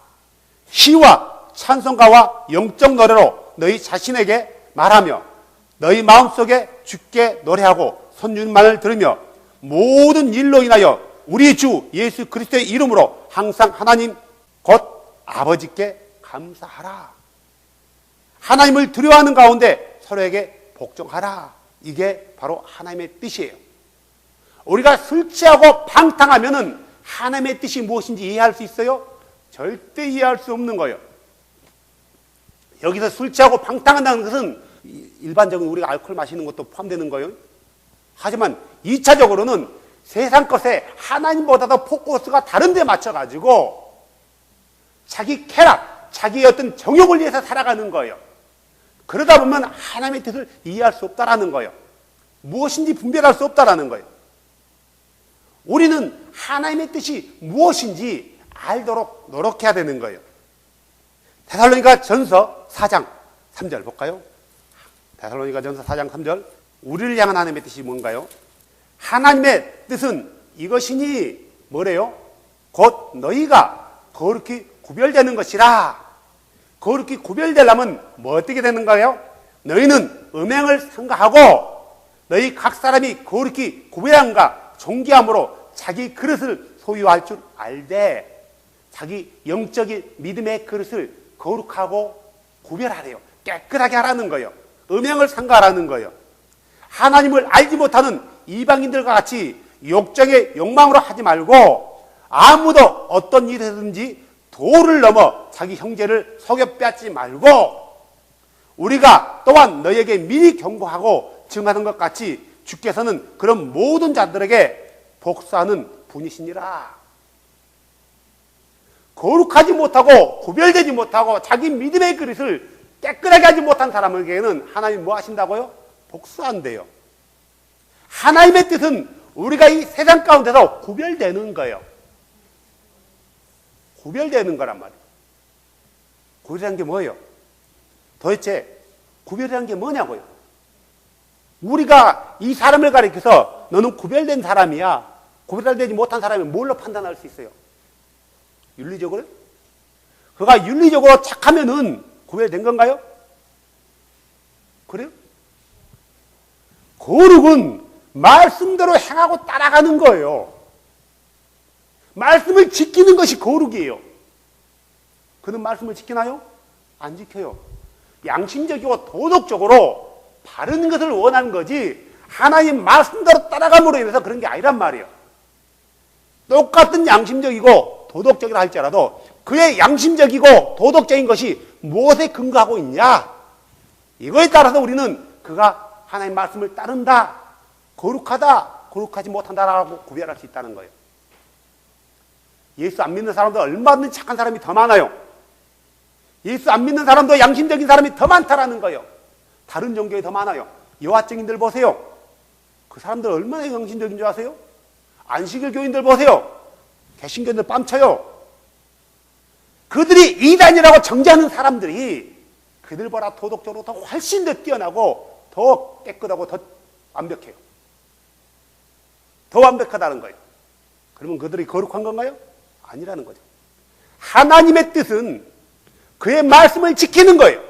시와 찬송가와 영적 노래로 너희 자신에게 말하며 너희 마음속에 주께 노래하고 선율만을 들으며 모든 일로 인하여 우리 주 예수 그리스도의 이름으로 항상 하나님 곧 아버지께 감사하라. 하나님을 두려워하는 가운데 서로에게 복종하라. 이게 바로 하나님의 뜻이에요. 우리가 술 취하고 방탕하면은 하나님의 뜻이 무엇인지 이해할 수 있어요? 절대 이해할 수 없는 거예요. 여기서 술 취하고 방탕한다는 것은 일반적인 우리가 알코올 마시는 것도 포함되는 거예요. 하지만 2차적으로는 세상 것에 하나님보다도 포커스가 다른 데 맞춰가지고 자기 쾌락, 자기의 어떤 정욕을 위해서 살아가는 거예요. 그러다 보면 하나님의 뜻을 이해할 수 없다라는 거예요. 무엇인지 분별할 수 없다라는 거예요. 우리는 하나님의 뜻이 무엇인지 알도록 노력해야 되는 거예요. 데살로니가 전서 4장 3절 볼까요? 데살로니가 전서 4장 3절. 우리를 향한 하나님의 뜻이 뭔가요? 하나님의 뜻은 이것이니 뭐래요? 곧 너희가 거룩히 구별되는 것이라. 거룩히 구별되려면 뭐 어떻게 되는 거예요? 너희는 음행을 삼가하고 너희 각 사람이 거룩히 구별함과 존귀함으로 자기 그릇을 소유할 줄 알되 자기 영적인 믿음의 그릇을 거룩하고 구별하래요. 깨끗하게 하라는 거예요. 음행을 삼가하라는 거예요. 하나님을 알지 못하는 이방인들과 같이 욕정의 욕망으로 하지 말고 아무도 어떤 일이든지 도를 넘어 자기 형제를 속여 빼앗지 말고 우리가 또한 너에게 미리 경고하고 증하는 것 같이 주께서는 그런 모든 자들에게 복수하는 분이시니라. 거룩하지 못하고 구별되지 못하고 자기 믿음의 그릇을 깨끗하게 하지 못한 사람에게는 하나님 뭐 하신다고요? 복수한대요. 하나님의 뜻은 우리가 이 세상 가운데서 구별되는 거예요. 구별되는 거란 말이에요. 구별이라는 게 뭐예요? 도대체 구별이라는 게 뭐냐고요? 우리가 이 사람을 가리켜서 너는 구별된 사람이야, 구별되지 못한 사람이 뭘로 판단할 수 있어요? 윤리적으로? 그가 윤리적으로 착하면은 구별된 건가요? 그래요? 거룩은 말씀대로 행하고 따라가는 거예요. 말씀을 지키는 것이 거룩이에요. 그는 말씀을 지키나요? 안 지켜요. 양심적이고 도덕적으로 바른 것을 원하는 거지 하나님 말씀대로 따라감으로 인해서 그런 게 아니란 말이에요. 똑같은 양심적이고 도덕적이라 할지라도 그의 양심적이고 도덕적인 것이 무엇에 근거하고 있냐? 이거에 따라서 우리는 그가 하나님 말씀을 따른다, 거룩하다, 거룩하지 못한다라고 구별할 수 있다는 거예요. 예수 안 믿는 사람도 얼마든지 착한 사람이 더 많아요. 예수 안 믿는 사람도 양심적인 사람이 더 많다라는 거예요. 다른 종교에 더 많아요. 여화증인들 보세요. 그 사람들 얼마나 양심적인 줄 아세요? 안식일 교인들 보세요. 개신교인들 뺨쳐요. 그들이 이단이라고 정죄하는 사람들이 그들보다 도덕적으로 더 훨씬 더 뛰어나고 더 깨끗하고 더 완벽해요. 더 완벽하다는 거예요. 그러면 그들이 거룩한 건가요? 아니라는 거죠. 하나님의 뜻은 그의 말씀을 지키는 거예요.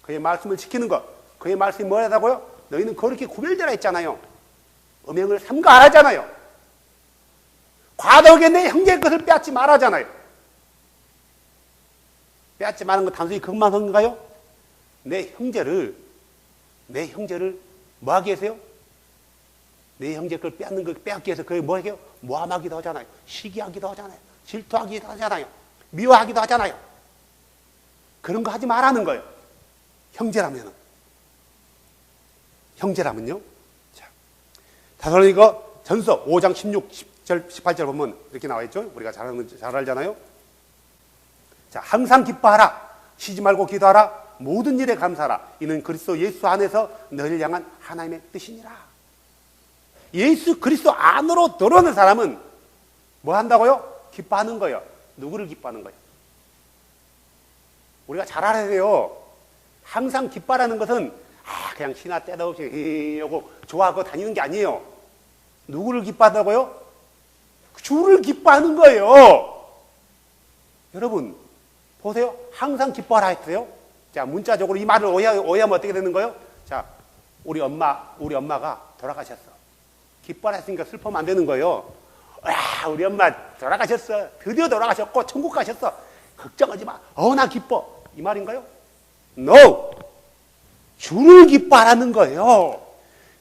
그의 말씀을 지키는 것. 그의 말씀이 뭐라고요? 너희는 거룩히 구별되라 했잖아요. 음행을 삼가하라잖아요. 과도하게 내 형제의 것을 빼앗지 말하잖아요. 빼앗지 마는 건 단순히 그것만 한 건가요? 내 형제를 뭐 하기 위해서요? 내 형제 걸 빼앗는 걸 빼앗기 위해서 그게 뭐 하게요? 모함하기도 하잖아요. 시기하기도 하잖아요. 질투하기도 하잖아요. 미워하기도 하잖아요. 그런 거 하지 말라는 거예요. 형제라면은. 형제라면요. 자, 데살로니가 전서 5장 16, 10절, 18절 보면 이렇게 나와 있죠. 우리가 잘 알잖아요. 자, 항상 기뻐하라. 쉬지 말고 기도하라. 모든 일에 감사하라. 이는 그리스도 예수 안에서 너희를 향한 하나님의 뜻이니라. 예수 그리스도 안으로 들어오는 사람은 뭐 한다고요? 기뻐하는 거예요. 누구를 기뻐하는 거예요? 우리가 잘 알아야 돼요. 항상 기뻐하라는 것은 그냥 신나 때도 없이 하고 좋아하고 다니는 게 아니에요. 누구를 기뻐한다고요? 주를 기뻐하는 거예요. 여러분 보세요. 항상 기뻐하라 했어요. 자, 문자적으로 이 말을 오해하면 어떻게 되는 거예요? 자, 우리 엄마가 돌아가셨어. 기뻐하라 했으니까 슬퍼하면 안 되는 거예요. 우리 엄마 돌아가셨어. 드디어 돌아가셨고 천국 가셨어. 걱정하지 마. 나 기뻐. 이 말인가요? No. 주를 기뻐하라는 거예요.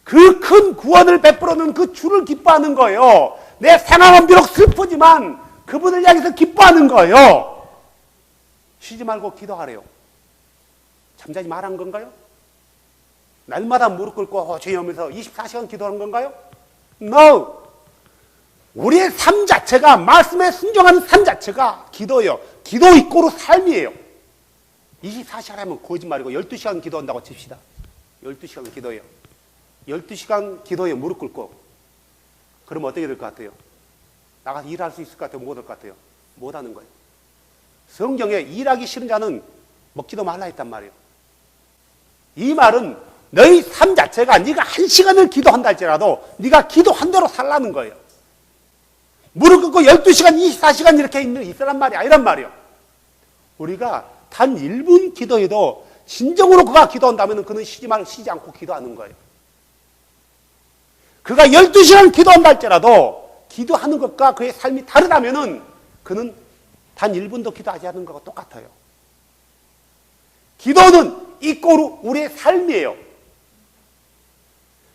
그 큰 구원을 베풀어놓은 그 주를 기뻐하는 거예요. 내 상황은 비록 슬프지만 그분을 향해서 기뻐하는 거예요. 쉬지 말고 기도하래요. 잠자지 말한 건가요? 날마다 무릎 꿇고 죄하면서 24시간 기도하는 건가요? No. 우리의 삶 자체가 말씀에 순종하는 삶 자체가 기도예요. 기도 이꼬르 삶이에요. 24시간 하면 거짓말이고 12시간 기도한다고 칩시다. 12시간 기도해요. 12시간 기도에 무릎 꿇고 그러면 어떻게 될 것 같아요? 나가서 일할 수 있을 것 같아요? 못 할 것 같아요? 못 하는 거예요. 성경에 일하기 싫은 자는 먹지도 말라 했단 말이에요. 이 말은 너희 삶 자체가 네가 1시간을 기도한다 할지라도 네가 기도한 대로 살라는 거예요. 무릎 꿇고 12시간, 24시간 이렇게 있으란 말이 아니란 말이에요. 우리가 단 1분 기도해도 진정으로 그가 기도한다면 그는 쉬지 않고 기도하는 거예요. 그가 12시간 기도한다 할지라도 기도하는 것과 그의 삶이 다르다면 그는 단 1분도 기도하지 않는 것과 똑같아요. 기도는 이꼬르 우리의 삶이에요.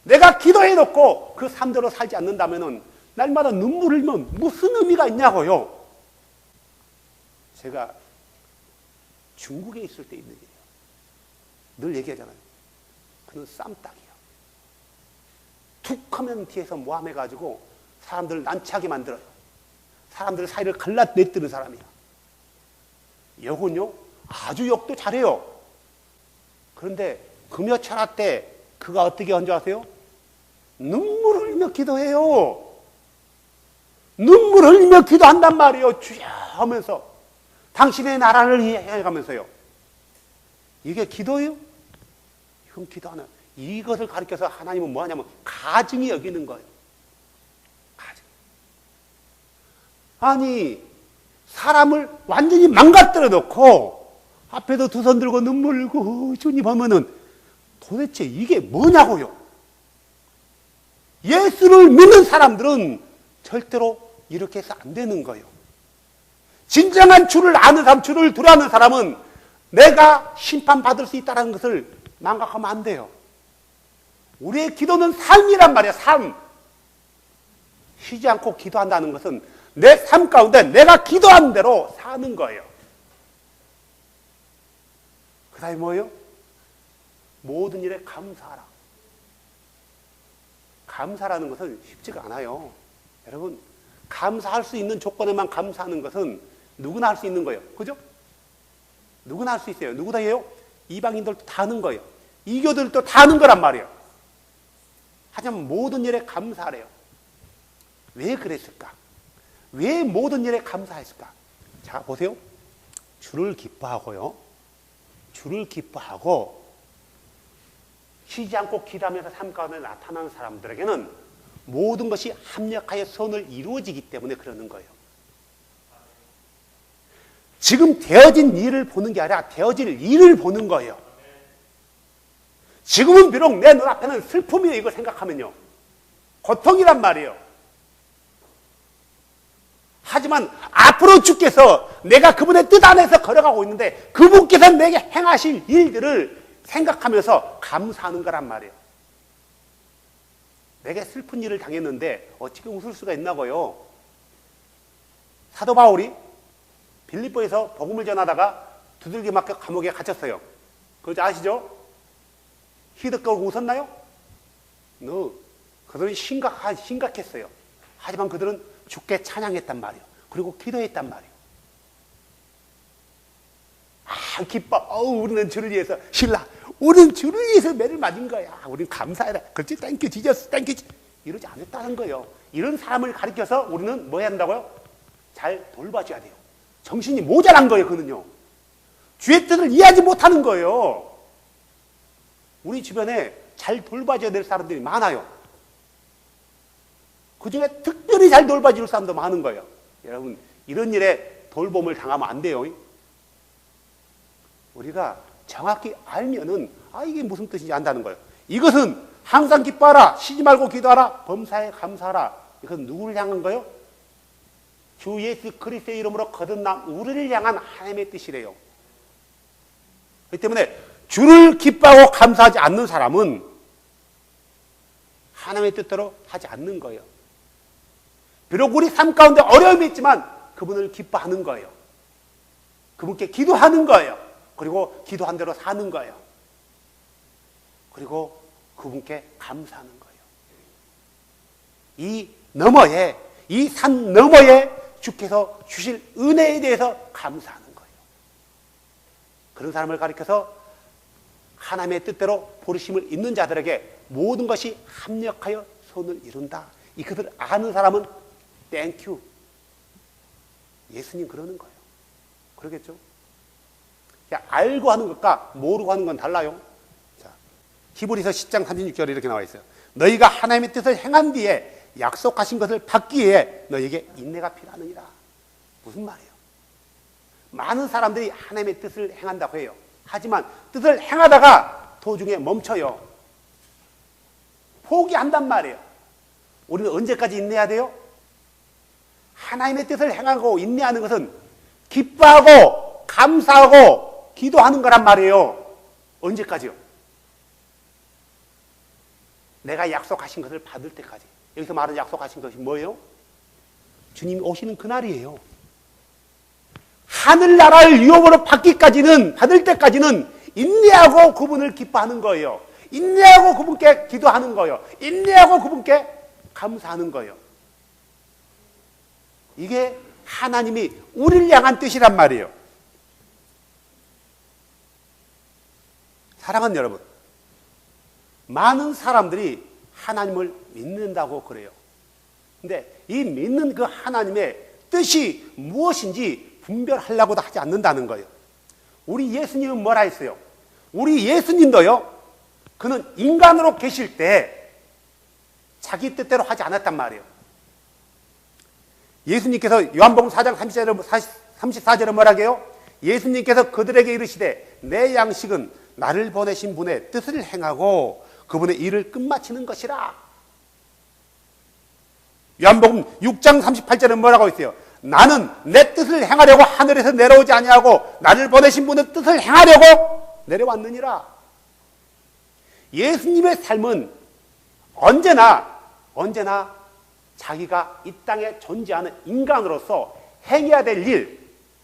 내가 기도해놓고 그 삶대로 살지 않는다면 날마다 눈물을 흘리면 무슨 의미가 있냐고요. 제가 중국에 있을 때 있는 일이에요. 늘 얘기하잖아요. 그는 쌈딱이야. 툭 하면 뒤에서 모함해가지고 사람들을 난처하게 만들어요. 사람들 사이를 갈라내뜨는 사람이야. 욕은요 아주 욕도 잘해요. 그런데 금요철화 때 그가 어떻게 한 줄 아세요? 눈물을 흘리며 기도해요. 눈물 흘리며 기도한단 말이에요. 주여 하면서 당신의 나라를 해가면서요. 이게 기도예요? 이건 기도 안 해요. 이것을 가르쳐서 하나님은 뭐 하냐면 가증히 여기는 거예요. 가증. 아니 사람을 완전히 망가뜨려 놓고 앞에서 두 손 들고 눈물 흘리고 주님 하면은 도대체 이게 뭐냐고요. 예수를 믿는 사람들은 절대로 이렇게 해서 안 되는 거예요. 진정한 주를 아는 사람, 주를 두려워하는 사람은 내가 심판받을 수 있다는 것을 망각하면 안 돼요. 우리의 기도는 삶이란 말이야, 삶. 쉬지 않고 기도한다는 것은 내 삶 가운데 내가 기도한 대로 사는 거예요. 그 다음에 뭐예요? 모든 일에 감사하라. 감사라는 것은 쉽지가 않아요. 여러분, 감사할 수 있는 조건에만 감사하는 것은 누구나 할 수 있는 거예요. 그죠? 누구나 할 수 있어요. 누구나 해요? 이방인들도 다 하는 거예요. 이교들도 다 하는 거란 말이에요. 하지만 모든 일에 감사하래요. 왜 그랬을까? 왜 모든 일에 감사했을까? 자, 보세요. 주를 기뻐하고요. 주를 기뻐하고 쉬지 않고 기도하면서 삶 가운데 나타나는 사람들에게는 모든 것이 합력하여 선을 이루어지기 때문에 그러는 거예요. 지금 되어진 일을 보는 게 아니라 되어질 일을 보는 거예요. 지금은 비록 내 눈앞에는 슬픔이에요. 이걸 생각하면요. 고통이란 말이에요. 하지만 앞으로 주께서 내가 그분의 뜻 안에서 걸어가고 있는데 그분께서 내게 행하실 일들을 생각하면서 감사하는 거란 말이에요. 내가 슬픈 일을 당했는데 어떻게 웃을 수가 있나고요. 사도 바울이 빌립보에서 복음을 전하다가 두들겨 맞겨 감옥에 갇혔어요. 그거 아시죠? 히덕 걸고 웃었나요? 그들은 심각했어요. 하지만 그들은 주께 찬양했단 말이에요. 그리고 기도했단 말이에요. 아, 기뻐. 우리는 주를 위해서, 신라, 우리는 주를 위해서 매를 맞은 거야. 우리는 감사해라. 그렇지? 땡큐 지저스, 땡큐. 이러지 않았다는 거예요. 이런 사람을 가리켜서 우리는 뭐 해야 한다고요? 잘 돌봐줘야 돼요. 정신이 모자란 거예요, 그는요. 주의 뜻을 이해하지 못하는 거예요. 우리 주변에 잘 돌봐줘야 될 사람들이 많아요. 그 중에 특별히 잘 돌봐줄 사람도 많은 거예요. 여러분, 이런 일에 돌봄을 당하면 안 돼요. 우리가 정확히 알면은, 이게 무슨 뜻인지 안다는 거예요. 이것은 항상 기뻐하라, 쉬지 말고 기도하라, 범사에 감사하라. 이것은 누구를 향한 거예요? 주 예수 그리스도의 이름으로 거듭난 우리를 향한 하나님의 뜻이래요. 그렇기 때문에 주를 기뻐하고 감사하지 않는 사람은 하나님의 뜻대로 하지 않는 거예요. 비록 우리 삶 가운데 어려움이 있지만 그분을 기뻐하는 거예요. 그분께 기도하는 거예요. 그리고 기도한 대로 사는 거예요. 그리고 그분께 감사하는 거예요. 이 너머에, 이 산 너머에 주께서 주실 은혜에 대해서 감사하는 거예요. 그런 사람을 가리켜서 하나님의 뜻대로 부르심을 있는 자들에게 모든 것이 합력하여 선을 이룬다. 이것을 아는 사람은 땡큐. 예수님 그러는 거예요. 그러겠죠? 알고 하는 것과 모르고 하는 건 달라요. 자, 히브리서 10장 36절에 이렇게 나와 있어요. 너희가 하나님의 뜻을 행한 뒤에 약속하신 것을 받기 위해 너희에게 인내가 필요하느니라. 무슨 말이에요? 많은 사람들이 하나님의 뜻을 행한다고 해요. 하지만 뜻을 행하다가 도중에 멈춰요. 포기한단 말이에요. 우리는 언제까지 인내해야 돼요? 하나님의 뜻을 행하고 인내하는 것은 기뻐하고 감사하고 기도하는 거란 말이에요. 언제까지요? 내가 약속하신 것을 받을 때까지. 여기서 말하는 약속하신 것이 뭐예요? 주님이 오시는 그날이에요. 하늘나라를 유업으로 받을 때까지는 인내하고 그분을 기뻐하는 거예요. 인내하고 그분께 기도하는 거예요. 인내하고 그분께 감사하는 거예요. 이게 하나님이 우리를 향한 뜻이란 말이에요. 사랑하는 여러분, 많은 사람들이 하나님을 믿는다고 그래요. 근데 이 믿는 그 하나님의 뜻이 무엇인지 분별하려고도 하지 않는다는 거예요. 우리 예수님은 뭐라 했어요? 우리 예수님도요, 그는 인간으로 계실 때 자기 뜻대로 하지 않았단 말이에요. 예수님께서 요한복음 4장 34절에 뭐라고 해요? 예수님께서 그들에게 이르시되 내 양식은 나를 보내신 분의 뜻을 행하고 그분의 일을 끝마치는 것이라. 요한복음 6장 38절에 뭐라고 있어요? 나는 내 뜻을 행하려고 하늘에서 내려오지 아니하고 나를 보내신 분의 뜻을 행하려고 내려왔느니라. 예수님의 삶은 언제나 자기가 이 땅에 존재하는 인간으로서 행해야 될 일,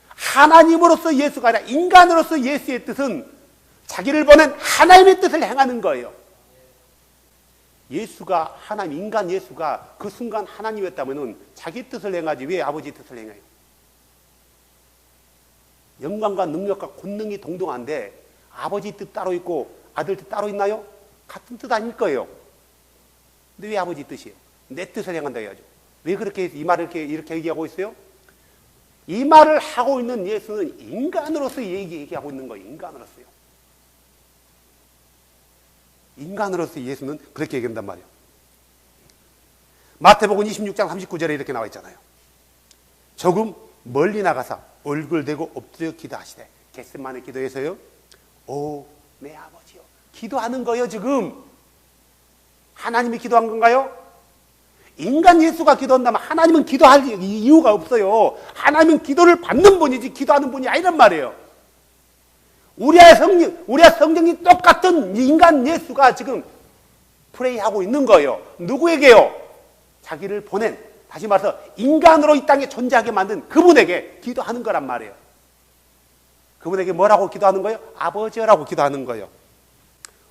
하나님으로서 예수가 아니라 인간으로서 예수의 뜻은 자기를 보낸 하나님의 뜻을 행하는 거예요. 예수가 하나님, 인간 예수가 그 순간 하나님이었다면 자기 뜻을 행하지 왜 아버지 뜻을 행해요? 영광과 능력과 권능이 동등한데 아버지 뜻 따로 있고 아들 뜻 따로 있나요? 같은 뜻 아닐 거예요. 근데 왜 아버지 뜻이에요? 내 뜻을 행한다 해야죠. 왜 그렇게 이 말을 이렇게 얘기하고 있어요? 이 말을 하고 있는 예수는 인간으로서 얘기하고 있는 거예요. 인간으로서요. 인간으로서 예수는 그렇게 얘기한단 말이에요. 마태복음 26장 39절에 이렇게 나와 있잖아요. 조금 멀리 나가서 얼굴 대고 엎드려 기도하시되. 겟세마네 기도에서요. 오, 내 아버지요. 기도하는 거예요, 지금. 하나님이 기도한 건가요? 인간 예수가 기도한다면 하나님은 기도할 이유가 없어요. 하나님은 기도를 받는 분이지 기도하는 분이 아니란 말이에요. 우리의 성령이 똑같은 인간 예수가 지금 프레이하고 있는 거예요. 누구에게요? 자기를 보낸, 다시 말해서 인간으로 이 땅에 존재하게 만든 그분에게 기도하는 거란 말이에요. 그분에게 뭐라고 기도하는 거예요? 아버지라고 기도하는 거예요.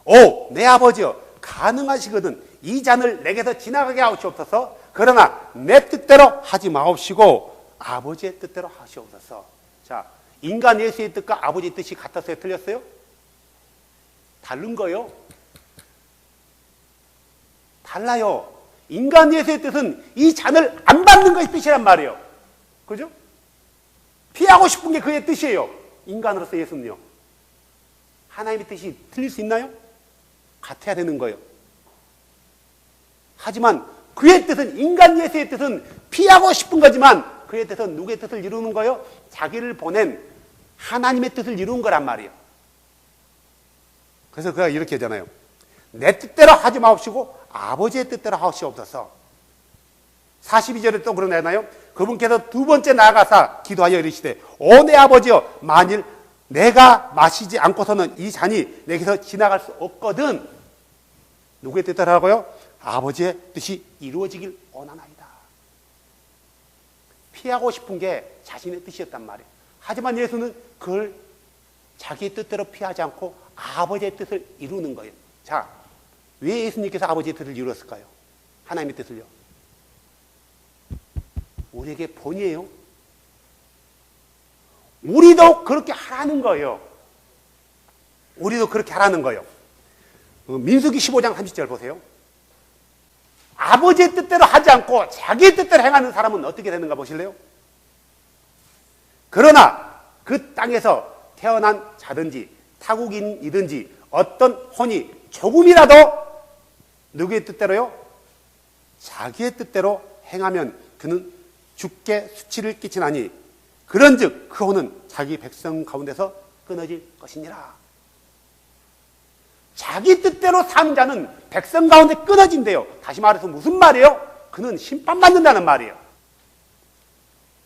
오, 내 아버지여, 가능하시거든 이 잔을 내게서 지나가게 하시옵소서. 그러나 내 뜻대로 하지 마옵시고 아버지의 뜻대로 하시옵소서. 자, 인간 예수의 뜻과 아버지의 뜻이 같았어요? 틀렸어요? 다른 거요? 달라요. 인간 예수의 뜻은 이 잔을 안 받는 것이 뜻이란 말이에요. 그죠? 피하고 싶은 게 그의 뜻이에요. 인간으로서 예수는요. 하나님의 뜻이 틀릴 수 있나요? 같아야 되는 거예요. 하지만 그의 뜻은, 인간 예수의 뜻은 피하고 싶은 거지만 그의 뜻은 누구의 뜻을 이루는 거예요? 자기를 보낸 하나님의 뜻을 이루는 거란 말이에요. 그래서 그가 이렇게 하잖아요. 내 뜻대로 하지 마옵시고 아버지의 뜻대로 하시옵소서. 42절에 또 그러나요? 그분께서 두 번째 나아가사 기도하여 이르시되 오 내 아버지여, 만일 내가 마시지 않고서는 이 잔이 내게서 지나갈 수 없거든. 누구의 뜻대로 하고요? 아버지의 뜻이 이루어지길 원하나이다. 피하고 싶은 게 자신의 뜻이었단 말이에요. 하지만 예수는 그걸 자기의 뜻대로 피하지 않고 아버지의 뜻을 이루는 거예요. 자, 왜 예수님께서 아버지의 뜻을 이루었을까요? 하나님의 뜻을요. 우리에게 본이에요. 우리도 그렇게 하라는 거예요. 우리도 그렇게 하라는 거예요. 민수기 15장 30절 보세요. 아버지의 뜻대로 하지 않고 자기의 뜻대로 행하는 사람은 어떻게 되는가 보실래요? 그러나 그 땅에서 태어난 자든지 타국인이든지 어떤 혼이 조금이라도 누구의 뜻대로요? 자기의 뜻대로 행하면 그는 죽게 수치를 끼치나니 그런즉 그 혼은 자기 백성 가운데서 끊어질 것이니라. 자기 뜻대로 사는 자는 백성 가운데 끊어진대요. 다시 말해서 무슨 말이에요? 그는 심판받는다는 말이에요.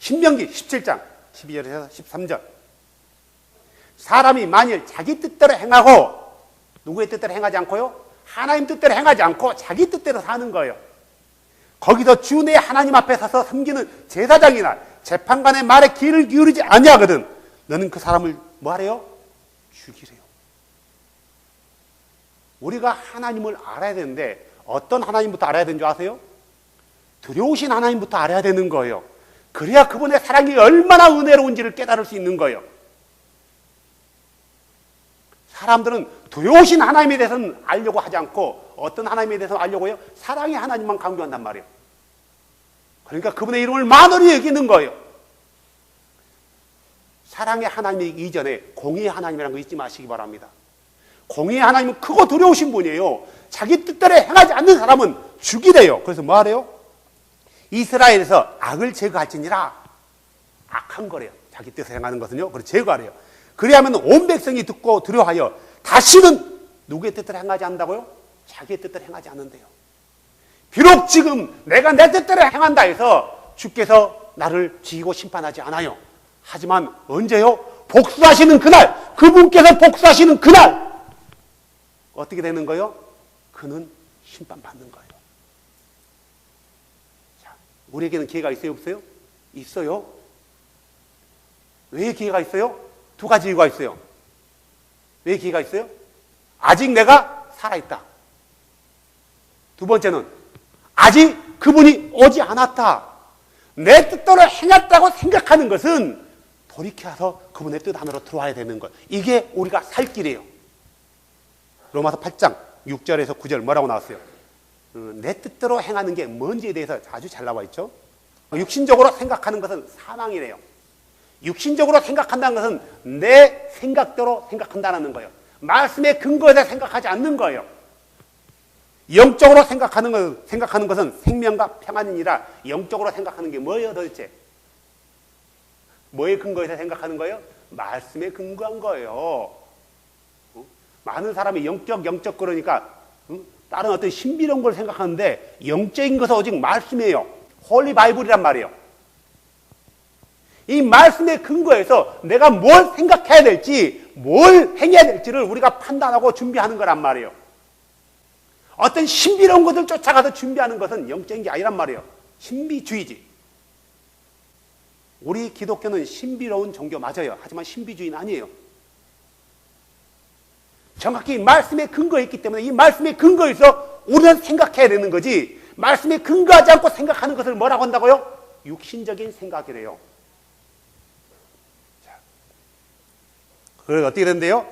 신명기 17장 12절에서 13절. 사람이 만일 자기 뜻대로 행하고 누구의 뜻대로 행하지 않고요? 하나님 뜻대로 행하지 않고 자기 뜻대로 사는 거예요. 거기서 주 내 하나님 앞에 서서 섬기는 제사장이나 재판관의 말에 귀를 기울이지 아니하거든 너는 그 사람을 뭐하래요? 죽이래요. 우리가 하나님을 알아야 되는데 어떤 하나님부터 알아야 되는 줄 아세요? 두려우신 하나님부터 알아야 되는 거예요. 그래야 그분의 사랑이 얼마나 은혜로운지를 깨달을 수 있는 거예요. 사람들은 두려우신 하나님에 대해서는 알려고 하지 않고 어떤 하나님에 대해서 알려고 해요? 사랑의 하나님만 강조한단 말이에요. 그러니까 그분의 이름을 만월히 여기는 거예요. 사랑의 하나님 이전에 공의의 하나님이라는 거 잊지 마시기 바랍니다. 공의의 하나님은 크고 두려우신 분이에요. 자기 뜻대로 행하지 않는 사람은 죽이래요. 그래서 뭐 하래요? 이스라엘에서 악을 제거할지니라. 악한 거래요. 자기 뜻을 행하는 것은요, 그걸 제거하래요. 그리하면 온 백성이 듣고 두려워하여 다시는 누구의 뜻을 행하지 않는다고요? 자기의 뜻을 행하지 않는데요. 비록 지금 내가 내 뜻대로 행한다 해서 주께서 나를 지고 심판하지 않아요. 하지만 언제요? 복수하시는 그날, 그분께서 복수하시는 그날 어떻게 되는 거예요? 그는 심판받는 거예요. 자, 우리에게는 기회가 있어요, 없어요? 있어요. 왜 기회가 있어요? 두 가지 이유가 있어요. 왜 기회가 있어요? 아직 내가 살아있다. 두 번째는 아직 그분이 오지 않았다. 내 뜻대로 행했다고 생각하는 것은 돌이켜서 그분의 뜻 안으로 들어와야 되는 것. 이게 우리가 살 길이에요. 로마서 8장 6절에서 9절 뭐라고 나왔어요? 내 뜻대로 행하는 게 뭔지에 대해서 아주 잘 나와 있죠. 육신적으로 생각하는 것은 사망이래요. 육신적으로 생각한다는 것은 내 생각대로 생각한다는 거예요. 말씀에 근거해서 생각하지 않는 거예요. 영적으로 생각하는 것은 생명과 평안이니라. 영적으로 생각하는 게 뭐예요 도대체? 뭐에 근거해서 생각하는 거예요? 말씀에 근거한 거예요. 많은 사람이 영적 그러니까 다른 어떤 신비로운 걸 생각하는데 영적인 것은 오직 말씀이에요. 홀리 바이블이란 말이에요. 이 말씀에 근거해서 내가 뭘 생각해야 될지, 뭘 행해야 될지를 우리가 판단하고 준비하는 거란 말이에요. 어떤 신비로운 것을 쫓아가서 준비하는 것은 영적인 게 아니란 말이에요. 신비주의지. 우리 기독교는 신비로운 종교 맞아요. 하지만 신비주의는 아니에요. 정확히 말씀에 근거했기 때문에 이 말씀에 근거해서 우리는 생각해야 되는 거지, 말씀에 근거하지 않고 생각하는 것을 뭐라고 한다고요? 육신적인 생각이래요. 자, 그래서 어떻게 된대요?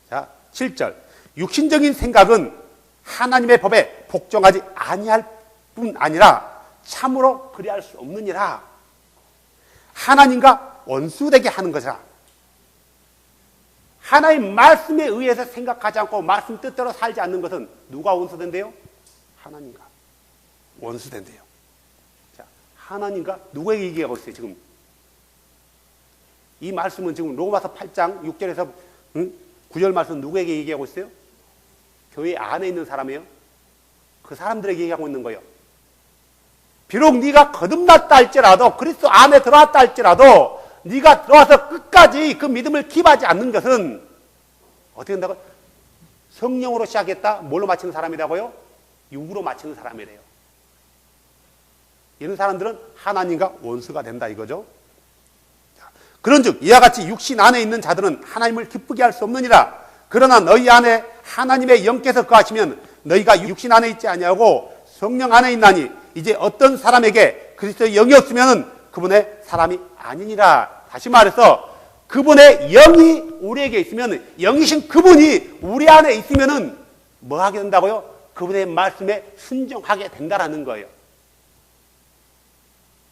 자, 7절. 육신적인 생각은 하나님의 법에 복종하지 아니할 뿐 아니라 참으로 그리할 수 없느니라. 하나님과 원수되게 하는 것이라. 하나님 말씀에 의해서 생각하지 않고 말씀 뜻대로 살지 않는 것은 누가 원수된대요? 하나님과 원수된대요. 자, 하나님과 누구에게 얘기하고 있어요 지금? 이 말씀은 지금 로마서 8장 6절에서 9절 말씀 누구에게 얘기하고 있어요? 교회 안에 있는 사람이에요. 그 사람들에게 얘기하고 있는 거예요. 비록 네가 거듭났다 할지라도, 그리스도 안에 들어왔다 할지라도 네가 들어와서 끝까지 그 믿음을 기하지 않는 것은 어떻게 된다고? 성령으로 시작했다. 뭘로 마치는 사람이라고요? 육으로 마치는 사람이래요. 이런 사람들은 하나님과 원수가 된다 이거죠. 그런즉 이와 같이 육신 안에 있는 자들은 하나님을 기쁘게 할 수 없느니라. 그러나 너희 안에 하나님의 영께서 거하시면 너희가 육신 안에 있지 아니하고 성령 안에 있나니 이제 어떤 사람에게 그리스도의 영이 없으면 그분의 사람이 아니니라. 다시 말해서 그분의 영이 우리에게 있으면, 영이신 그분이 우리 안에 있으면 뭐 하게 된다고요? 그분의 말씀에 순종하게 된다라는 거예요.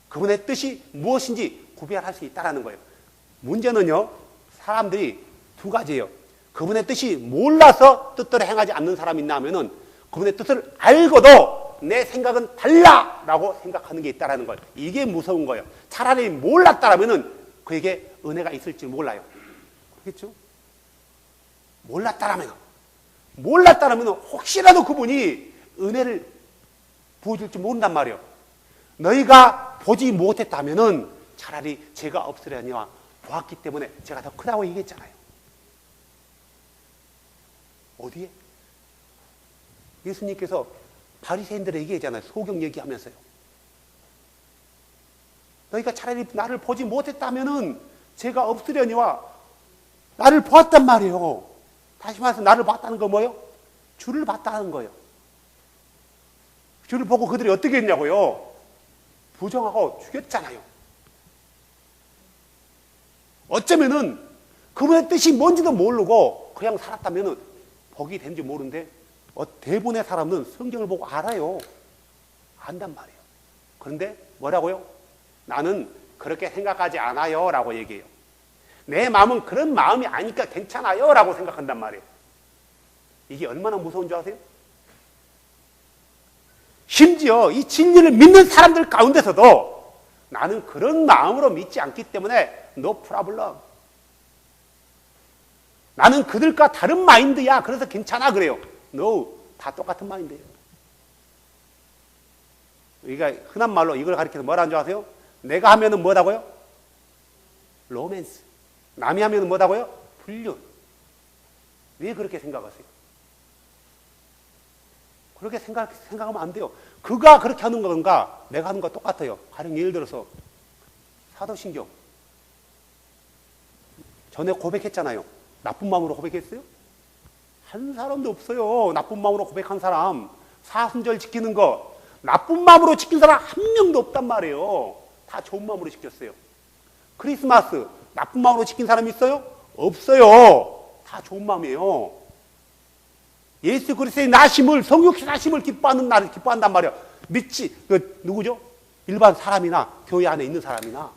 그분의 뜻이 무엇인지 구별할 수 있다라는 거예요. 문제는요, 사람들이 두 가지예요. 그분의 뜻이 몰라서 뜻대로 행하지 않는 사람이 있나 하면은 그분의 뜻을 알고도 내 생각은 달라라고 생각하는 게 있다라는 거예요. 이게 무서운 거예요. 차라리 몰랐다라면은 그에게 은혜가 있을지 몰라요. 그렇겠죠? 몰랐다라면 혹시라도 그분이 은혜를 부어줄지 모른단 말이에요. 너희가 보지 못했다면은 차라리 제가 없으려니와 보았기 때문에 제가 더 크다고 얘기했잖아요. 어디에? 예수님께서 바리새인들에게 얘기했잖아요. 소경 얘기하면서요. 너희가 차라리 나를 보지 못했다면은 제가 없으려니와 나를 보았단 말이에요. 다시 말해서 나를 봤다는 거 뭐예요? 주를 봤다는 거예요. 주를 보고 그들이 어떻게 했냐고요? 부정하고 죽였잖아요. 어쩌면은 그분의 뜻이 뭔지도 모르고 그냥 살았다면은 복이 된지 모르는데 대부분의 사람은 성경을 보고 알아요. 안단 말이에요. 그런데 뭐라고요? 나는 그렇게 생각하지 않아요 라고 얘기해요. 내 마음은 그런 마음이 아니까 괜찮아요 라고 생각한단 말이에요. 이게 얼마나 무서운 줄 아세요? 심지어 이 진리를 믿는 사람들 가운데서도 나는 그런 마음으로 믿지 않기 때문에 no problem. 나는 그들과 다른 마인드야. 그래서 괜찮아. 그래요. No. 다 똑같은 마인드예요. 우리가 흔한 말로 이걸 가리켜서 뭐라는 줄 아세요? 내가 하면은 뭐다고요? 로맨스. 남이 하면은 뭐다고요? 불륜. 왜 그렇게 생각하세요? 그렇게 생각하면 안 돼요. 그가 그렇게 하는 건가 내가 하는 거 똑같아요. 가령 예를 들어서 사도신경. 전에 고백했잖아요. 나쁜 마음으로 고백했어요? 한 사람도 없어요. 나쁜 마음으로 고백한 사람. 사순절 지키는 거 나쁜 마음으로 지킨 사람 한 명도 없단 말이에요. 다 좋은 마음으로 지켰어요. 크리스마스 나쁜 마음으로 지킨 사람 있어요? 없어요. 다 좋은 마음이에요. 예수 그리스도의 나심을, 성육신 나심을 기뻐하는 날을 기뻐한단 말이에요. 누구죠? 일반 사람이나 교회 안에 있는 사람이나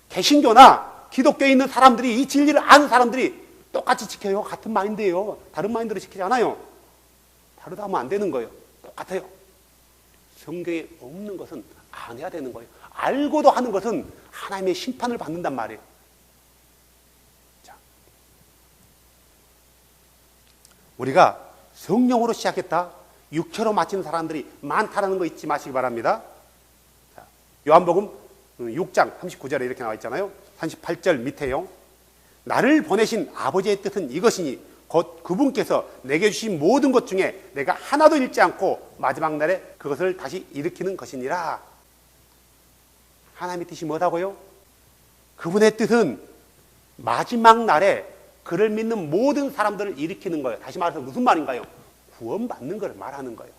개신교나 기독교에 있는 사람들이 이 진리를 아는 사람들이 똑같이 지켜요. 같은 마인드예요. 다른 마인드로 지키지 않아요. 다르다 하면 안 되는 거예요. 똑같아요. 성경에 없는 것은 안 해야 되는 거예요. 알고도 하는 것은 하나님의 심판을 받는단 말이에요. 자, 우리가 성령으로 시작했다, 육체로 마치는 사람들이 많다는 거 잊지 마시기 바랍니다. 자, 요한복음 6장 39절에 이렇게 나와 있잖아요. 38절 밑에요. 나를 보내신 아버지의 뜻은 이것이니 곧 그분께서 내게 주신 모든 것 중에 내가 하나도 잃지 않고 마지막 날에 그것을 다시 일으키는 것이니라. 하나님의 뜻이 뭐라고요? 그분의 뜻은 마지막 날에 그를 믿는 모든 사람들을 일으키는 거예요. 다시 말해서 무슨 말인가요? 구원받는 걸 말하는 거예요.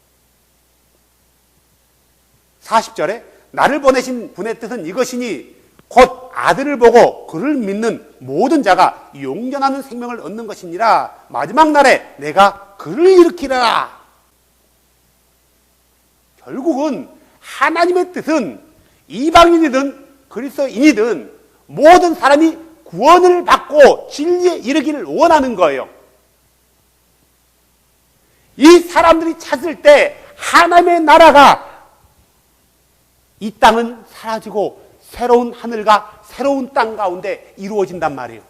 40절에 나를 보내신 분의 뜻은 이것이니 곧 아들을 보고 그를 믿는 모든 자가永遠하는 생명을 얻는 것이니라. 마지막 날에 내가 그를 일으키라. 결국은 하나님의 뜻은 이방인이든 그리스도인이든 모든 사람이 구원을 받고 진리에 이르기를 원하는 거예요. 이 사람들이 찾을 때 하나님의 나라가 이 땅은 사라지고 새로운 하늘과 새로운 땅 가운데 이루어진단 말이에요.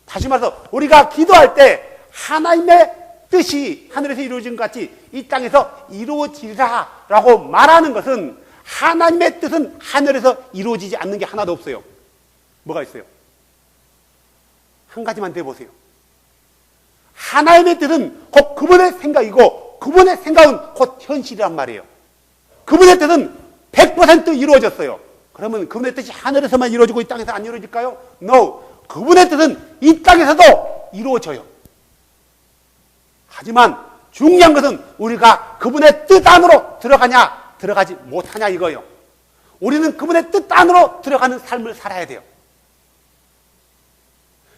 다시 말해서 우리가 기도할 때 하나님의 뜻이 하늘에서 이루어진 것 같이 이 땅에서 이루어지라 라고 말하는 것은 하나님의 뜻은 하늘에서 이루어지지 않는 게 하나도 없어요. 뭐가 있어요? 한 가지만 대보세요. 하나님의 뜻은 곧 그분의 생각이고 그분의 생각은 곧 현실이란 말이에요. 그분의 뜻은 100% 이루어졌어요. 그러면 그분의 뜻이 하늘에서만 이루어지고 이 땅에서 안 이루어질까요? No. 그분의 뜻은 이 땅에서도 이루어져요. 하지만 중요한 것은 우리가 그분의 뜻 안으로 들어가냐 들어가지 못하냐 이거예요. 우리는 그분의 뜻 안으로 들어가는 삶을 살아야 돼요.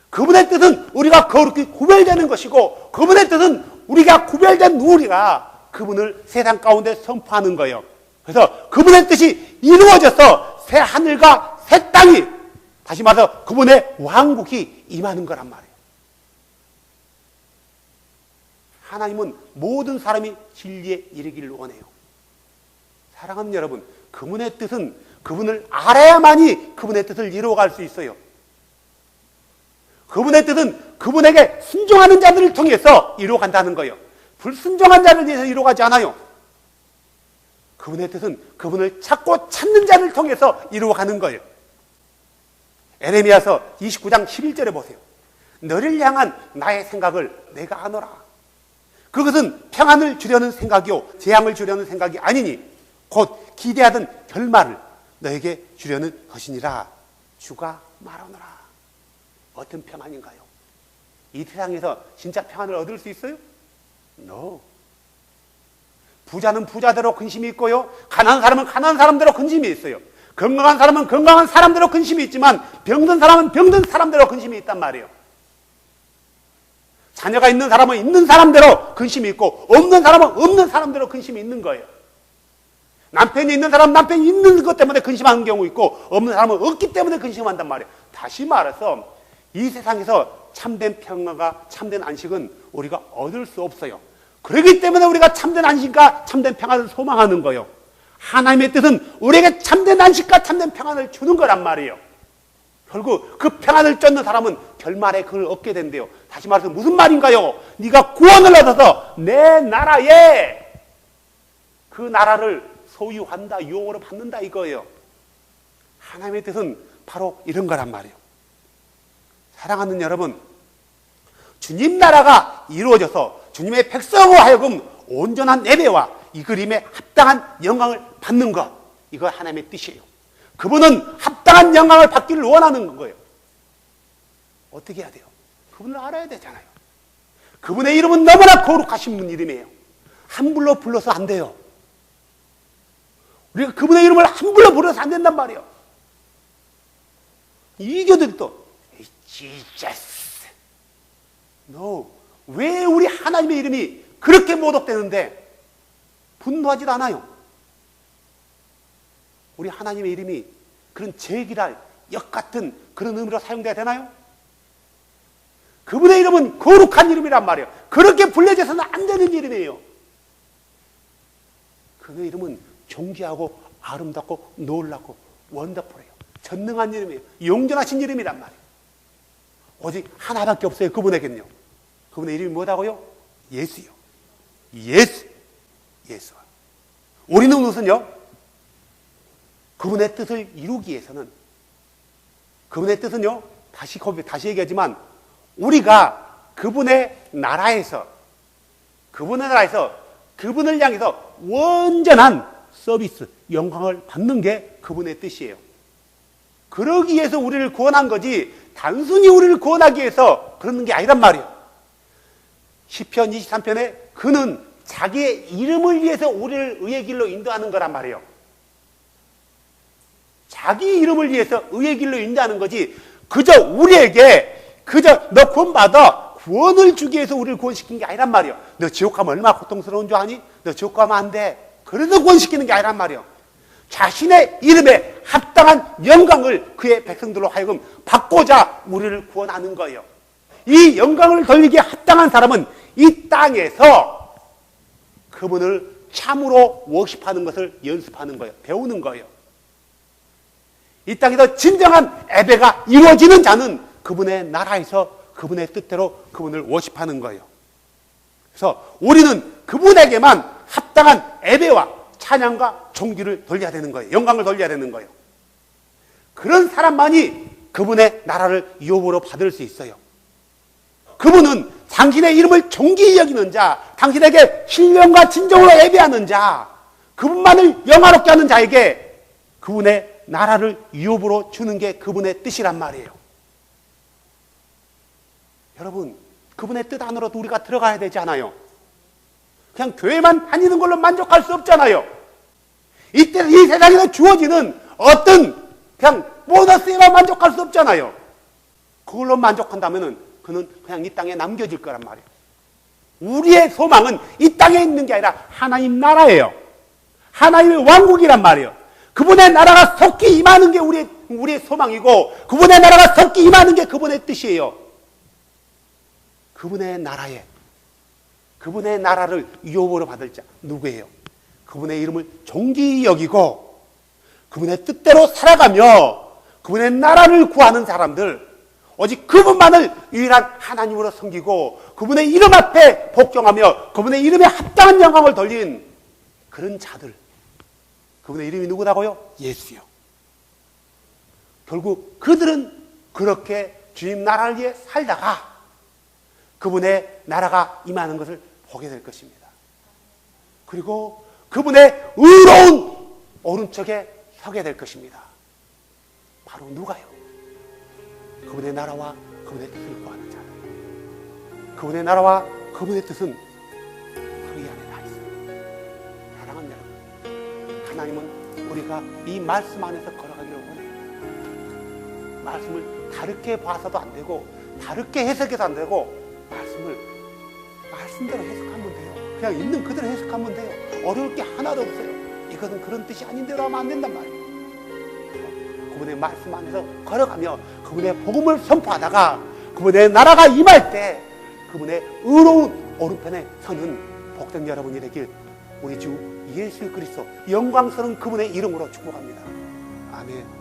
그분의 뜻은 우리가 거룩히 구별되는 것이고 그분의 뜻은 우리가 구별된 우리가 그분을 세상 가운데 선포하는 거예요. 그래서 그분의 뜻이 이루어져서 새 하늘과 새 땅이 다시 말해서 그분의 왕국이 임하는 거란 말이에요. 하나님은 모든 사람이 진리에 이르기를 원해요. 사랑하는 여러분, 그분의 뜻은 그분을 알아야만이 그분의 뜻을 이루어갈 수 있어요. 그분의 뜻은 그분에게 순종하는 자들을 통해서 이루어간다는 거예요. 불순종한 자를 위해서 이루어가지 않아요. 그분의 뜻은 그분을 찾고 찾는 자를 통해서 이루어가는 거예요. 에레미야서 29장 11절에 보세요. 너를 향한 나의 생각을 내가 아노라. 그것은 평안을 주려는 생각이요 재앙을 주려는 생각이 아니니 곧 기대하던 결말을 너에게 주려는 것이니라. 주가 말하노라. 어떤 평안인가요? 이 세상에서 진짜 평안을 얻을 수 있어요? No. 부자는 부자대로 근심이 있고요. 가난한 사람은 가난한 사람대로 근심이 있어요. 건강한 사람은 건강한 사람대로 근심이 있지만 병든 사람은 병든 사람대로 근심이 있단 말이에요. 자녀가 있는 사람은 있는 사람대로 근심이 있고 없는 사람은 없는 사람대로 근심이 있는 거예요. 남편이 있는 사람은 남편이 있는 것 때문에 근심하는 경우 있고 없는 사람은 없기 때문에 근심한단 말이에요. 다시 말해서 이 세상에서 참된 평화가 참된 안식은 우리가 얻을 수 없어요. 그렇기 때문에 우리가 참된 안식과 참된 평화를 소망하는 거예요. 하나님의 뜻은 우리에게 참된 안식과 참된 평안을 주는 거란 말이에요. 결국 그 평안을 쫓는 사람은 결말에 그걸 얻게 된대요. 다시 말해서 무슨 말인가요? 네가 구원을 얻어서 내 나라에 그 나라를 소유한다, 유업으로 받는다 이거예요. 하나님의 뜻은 바로 이런 거란 말이에요. 사랑하는 여러분, 주님 나라가 이루어져서 주님의 백성으로 하여금 온전한 예배와 이 그림에 합당한 영광을 받는 것, 이거 하나님의 뜻이에요. 그분은 합당한 영광을 받기를 원하는 거예요. 어떻게 해야 돼요? 그분을 알아야 되잖아요. 그분의 이름은 너무나 거룩하신 분 이름이에요. 함부로 불러서 안 돼요. 우리가 그분의 이름을 함부로 불러서 안 된단 말이에요. 이교들도 Jesus, no. 왜 우리 하나님의 이름이 그렇게 모독되는데 분노하지도 않아요? 우리 하나님의 이름이 그런 제기랄 역 같은 그런 의미로 사용돼야 되나요? 그분의 이름은 거룩한 이름이란 말이에요. 그렇게 불려져서는 안 되는 이름이에요. 그의 이름은 존귀하고 아름답고 놀랍고 원더풀해요. 전능한 이름이에요. 용전하신 이름이란 말이에요. 오직 하나밖에 없어요. 그분에게는요. 그분의 이름이 뭐라고요? 예수요. 예수. 예수와. 우리는 우선요, 그분의 뜻을 이루기 위해서는, 그분의 뜻은요, 다시 얘기하지만, 우리가 그분의 나라에서 그분을 향해서 온전한 서비스, 영광을 받는 게 그분의 뜻이에요. 그러기 위해서 우리를 구원한 거지, 단순히 우리를 구원하기 위해서 그러는 게 아니란 말이에요. 시편 23편에 그는 자기의 이름을 위해서 우리를 의의 길로 인도하는 거란 말이에요. 자기 이름을 위해서 의의 길로 인도하는 거지, 그저 우리에게 너 구원받아 구원을 주기 위해서 우리를 구원시킨 게 아니란 말이에요. 너 지옥 가면 얼마나 고통스러운 줄 아니? 너 지옥 가면 안 돼. 그래서 구원시키는 게 아니란 말이에요. 자신의 이름에 합당한 영광을 그의 백성들로 하여금 받고자 우리를 구원하는 거예요. 이 영광을 돌리기에 합당한 사람은 이 땅에서 그분을 참으로 워십하는 것을 연습하는 거예요. 배우는 거예요. 이 땅에서 진정한 예배가 이루어지는 자는 그분의 나라에서 그분의 뜻대로 그분을 워십하는 거예요. 그래서 우리는 그분에게만 합당한 예배와 찬양과 존귀를 돌려야 되는 거예요. 영광을 돌려야 되는 거예요. 그런 사람만이 그분의 나라를 유업으로 받을 수 있어요. 그분은 당신의 이름을 존귀히 여기는 자, 당신에게 신령과 진정으로 예배하는 자, 그분만을 영화롭게 하는 자에게 그분의 나라를 유업으로 주는 게 그분의 뜻이란 말이에요. 여러분, 그분의 뜻 안으로도 우리가 들어가야 되지 않아요? 그냥 교회만 다니는 걸로 만족할 수 없잖아요. 이때 이 세상에서 주어지는 어떤 그냥 보너스에만 만족할 수 없잖아요. 그걸로 만족한다면은 그는 그냥 이 땅에 남겨질 거란 말이에요. 우리의 소망은 이 땅에 있는 게 아니라 하나님 나라예요. 하나님의 왕국이란 말이에요. 그분의 나라가 속히 임하는 게 우리의 소망이고, 그분의 나라가 속히 임하는 게 그분의 뜻이에요. 그분의 나라를 유업으로 받을 자 누구예요? 그분의 이름을 존귀히 여기고 그분의 뜻대로 살아가며 그분의 나라를 구하는 사람들, 오직 그분만을 유일한 하나님으로 섬기고 그분의 이름 앞에 복종하며 그분의 이름에 합당한 영광을 돌린 그런 자들, 그분의 이름이 누구라고요? 예수요. 결국 그들은 그렇게 주님 나라를 위해 살다가 그분의 나라가 임하는 것을 보게 될 것입니다. 그리고 그분의 의로운 오른쪽에 서게 될 것입니다. 바로 누가요? 그분의 나라와 그분의 뜻을 구하는 자들. 그분의 나라와 그분의 뜻은 바로 이 안에 다 있어요. 사랑하는 여러분, 하나님은 우리가 이 말씀 안에서 걸어가기를 원해요. 말씀을 다르게 봐서도 안 되고 다르게 해석해서 안 되고 말씀대로 해석하면 돼요. 그냥 있는 그대로 해석하면 돼요. 어려울 게 하나도 없어요. 이것은 그런 뜻이 아닌대로 하면 안 된단 말이에요. 그분의 말씀 안에서 걸어가며 그분의 복음을 선포하다가 그분의 나라가 임할 때 그분의 의로운 오른편에 서는 복된 여러분이 되길 우리 주 예수 그리스도 영광스러운 그분의 이름으로 축복합니다. 아멘.